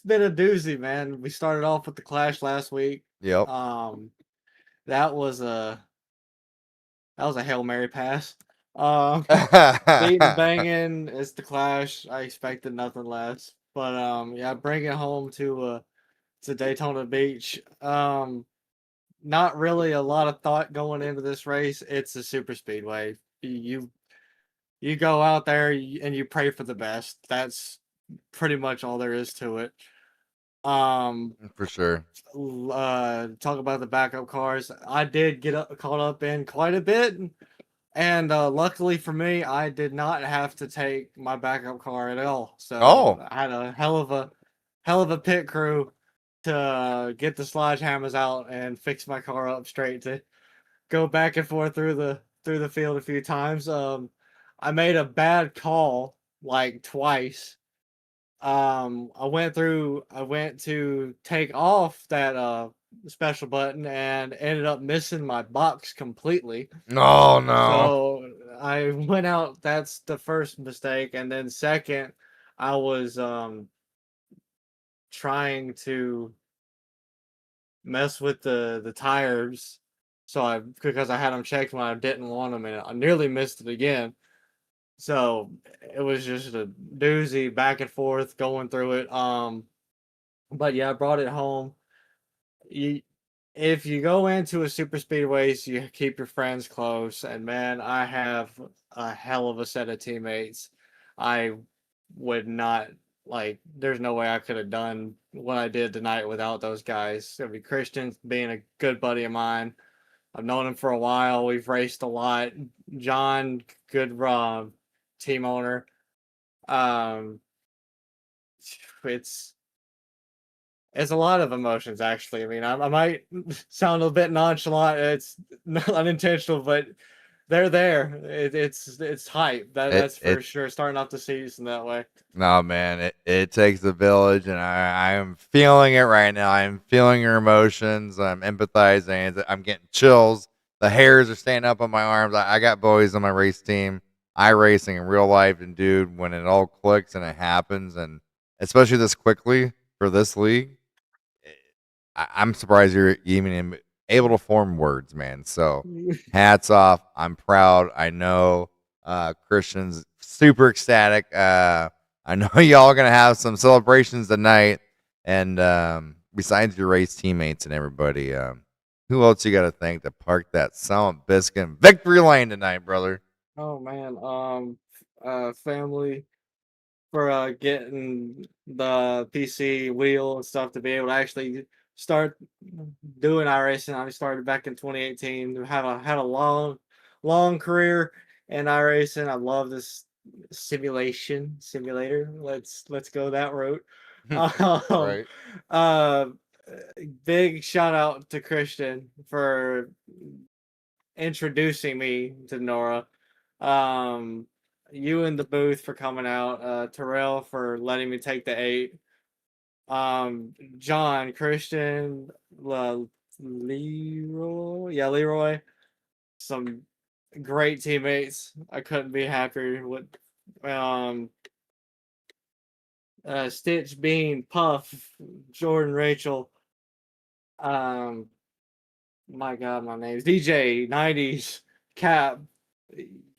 been a doozy, man. We started off with the Clash last week. Yep. That was a Hail Mary pass. Beating banging, it's the Clash. I expected nothing less. But yeah, bring it home to Daytona Beach. Not really a lot of thought going into this race. It's a super speedway. You go out there and you pray for the best. That's pretty much all there is to it. For sure. Talk about the backup cars. I did get caught up in quite a bit, and luckily for me, I did not have to take my backup car at all. So I had a hell of a pit crew to get the sledgehammers out and fix my car up straight to go back and forth through the field a few times. I made a bad call like twice. I went to take off that special button and ended up missing my box completely. Oh no. So I went out. That's the first mistake, and then second, I was trying to mess with the tires. So because I had them checked when I didn't want them, and I nearly missed it again. So it was just a doozy back and forth going through it. But yeah, I brought it home. If you go into a super speedways, you keep your friends close. And man, I have a hell of a set of teammates. I would not there's no way I could have done what I did tonight without those guys. I mean, Christian being a good buddy of mine. I've known him for a while. We've raced a lot. John, good team owner. It's a lot of emotions, actually. I mean, I might sound a bit nonchalant. It's not unintentional, but they're there. It's hype. That's for sure. Starting off the season that way. No, man, it takes a village, and I am feeling it right now. I'm feeling your emotions. I'm empathizing. I'm getting chills. The hairs are standing up on my arms. I got boys on my race team. iRacing in real life, and dude, when it all clicks and it happens, and especially this quickly for this league, I'm surprised you're even able to form words, man. So hats off. I'm proud. I know Christian's super ecstatic. I know y'all are gonna have some celebrations tonight, and besides your race teammates and everybody, who else you got to thank to park that Silent Biscuit in victory lane tonight, brother? Oh man, family for getting the PC wheel and stuff to be able to actually start doing iRacing. I started back in 2018. Had a long career in iRacing. I love this simulator. Let's go that route. Right. Big shout out to Christian for introducing me to NORA. You in the booth for coming out. Terrell for letting me take the 8. John, Christian, Leroy, some great teammates. I couldn't be happier with Stitch, Bean, Puff, Jordan, Rachel. My God, my name's DJ, 90s, Cap.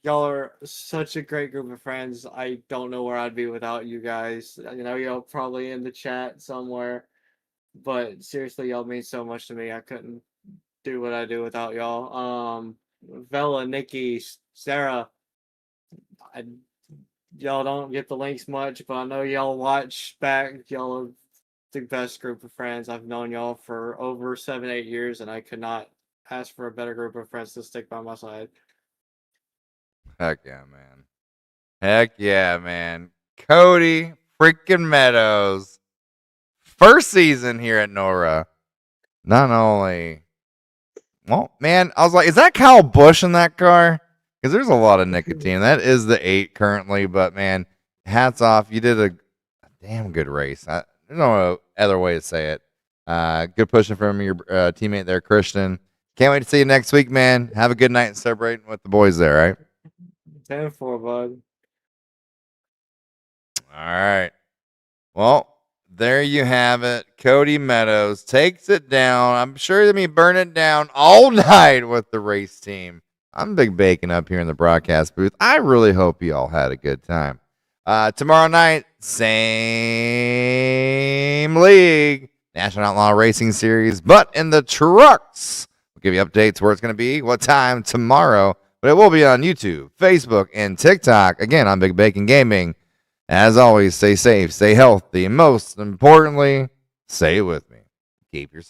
Y'all are such a great group of friends. I don't know where I'd be without you guys. You know, y'all probably in the chat somewhere. But seriously, y'all mean so much to me. I couldn't do what I do without y'all. Vela, Nikki, Sarah. Y'all don't get the links much, but I know y'all watch back. Y'all are the best group of friends. I've known y'all for over 7-8 years, and I could not ask for a better group of friends to stick by my side. Heck yeah, man. Heck yeah, man. Cody freaking Meadows. First season here at NORA. Not only, well, man, I was like, is that Kyle Busch in that car? Because there's a lot of nicotine. That is the 8 currently, but man, hats off. You did a damn good race. There's no other way to say it. Good pushing from your teammate there, Christian. Can't wait to see you next week, man. Have a good night and celebrating with the boys there, right? 10-4, bud. All right. Well, there you have it. Cody Meadows takes it down. I'm sure they'll be burning down all night with the race team. I'm Big Bacon up here in the broadcast booth. I really hope you all had a good time. Tomorrow night, same league, National Outlaw Racing Series, but in the trucks. We'll give you updates where it's going to be, what time tomorrow, but it will be on YouTube, Facebook, and TikTok. Again, I'm Big Bacon Gaming. As always, stay safe, stay healthy, and most importantly, stay with me. Keep your sanity.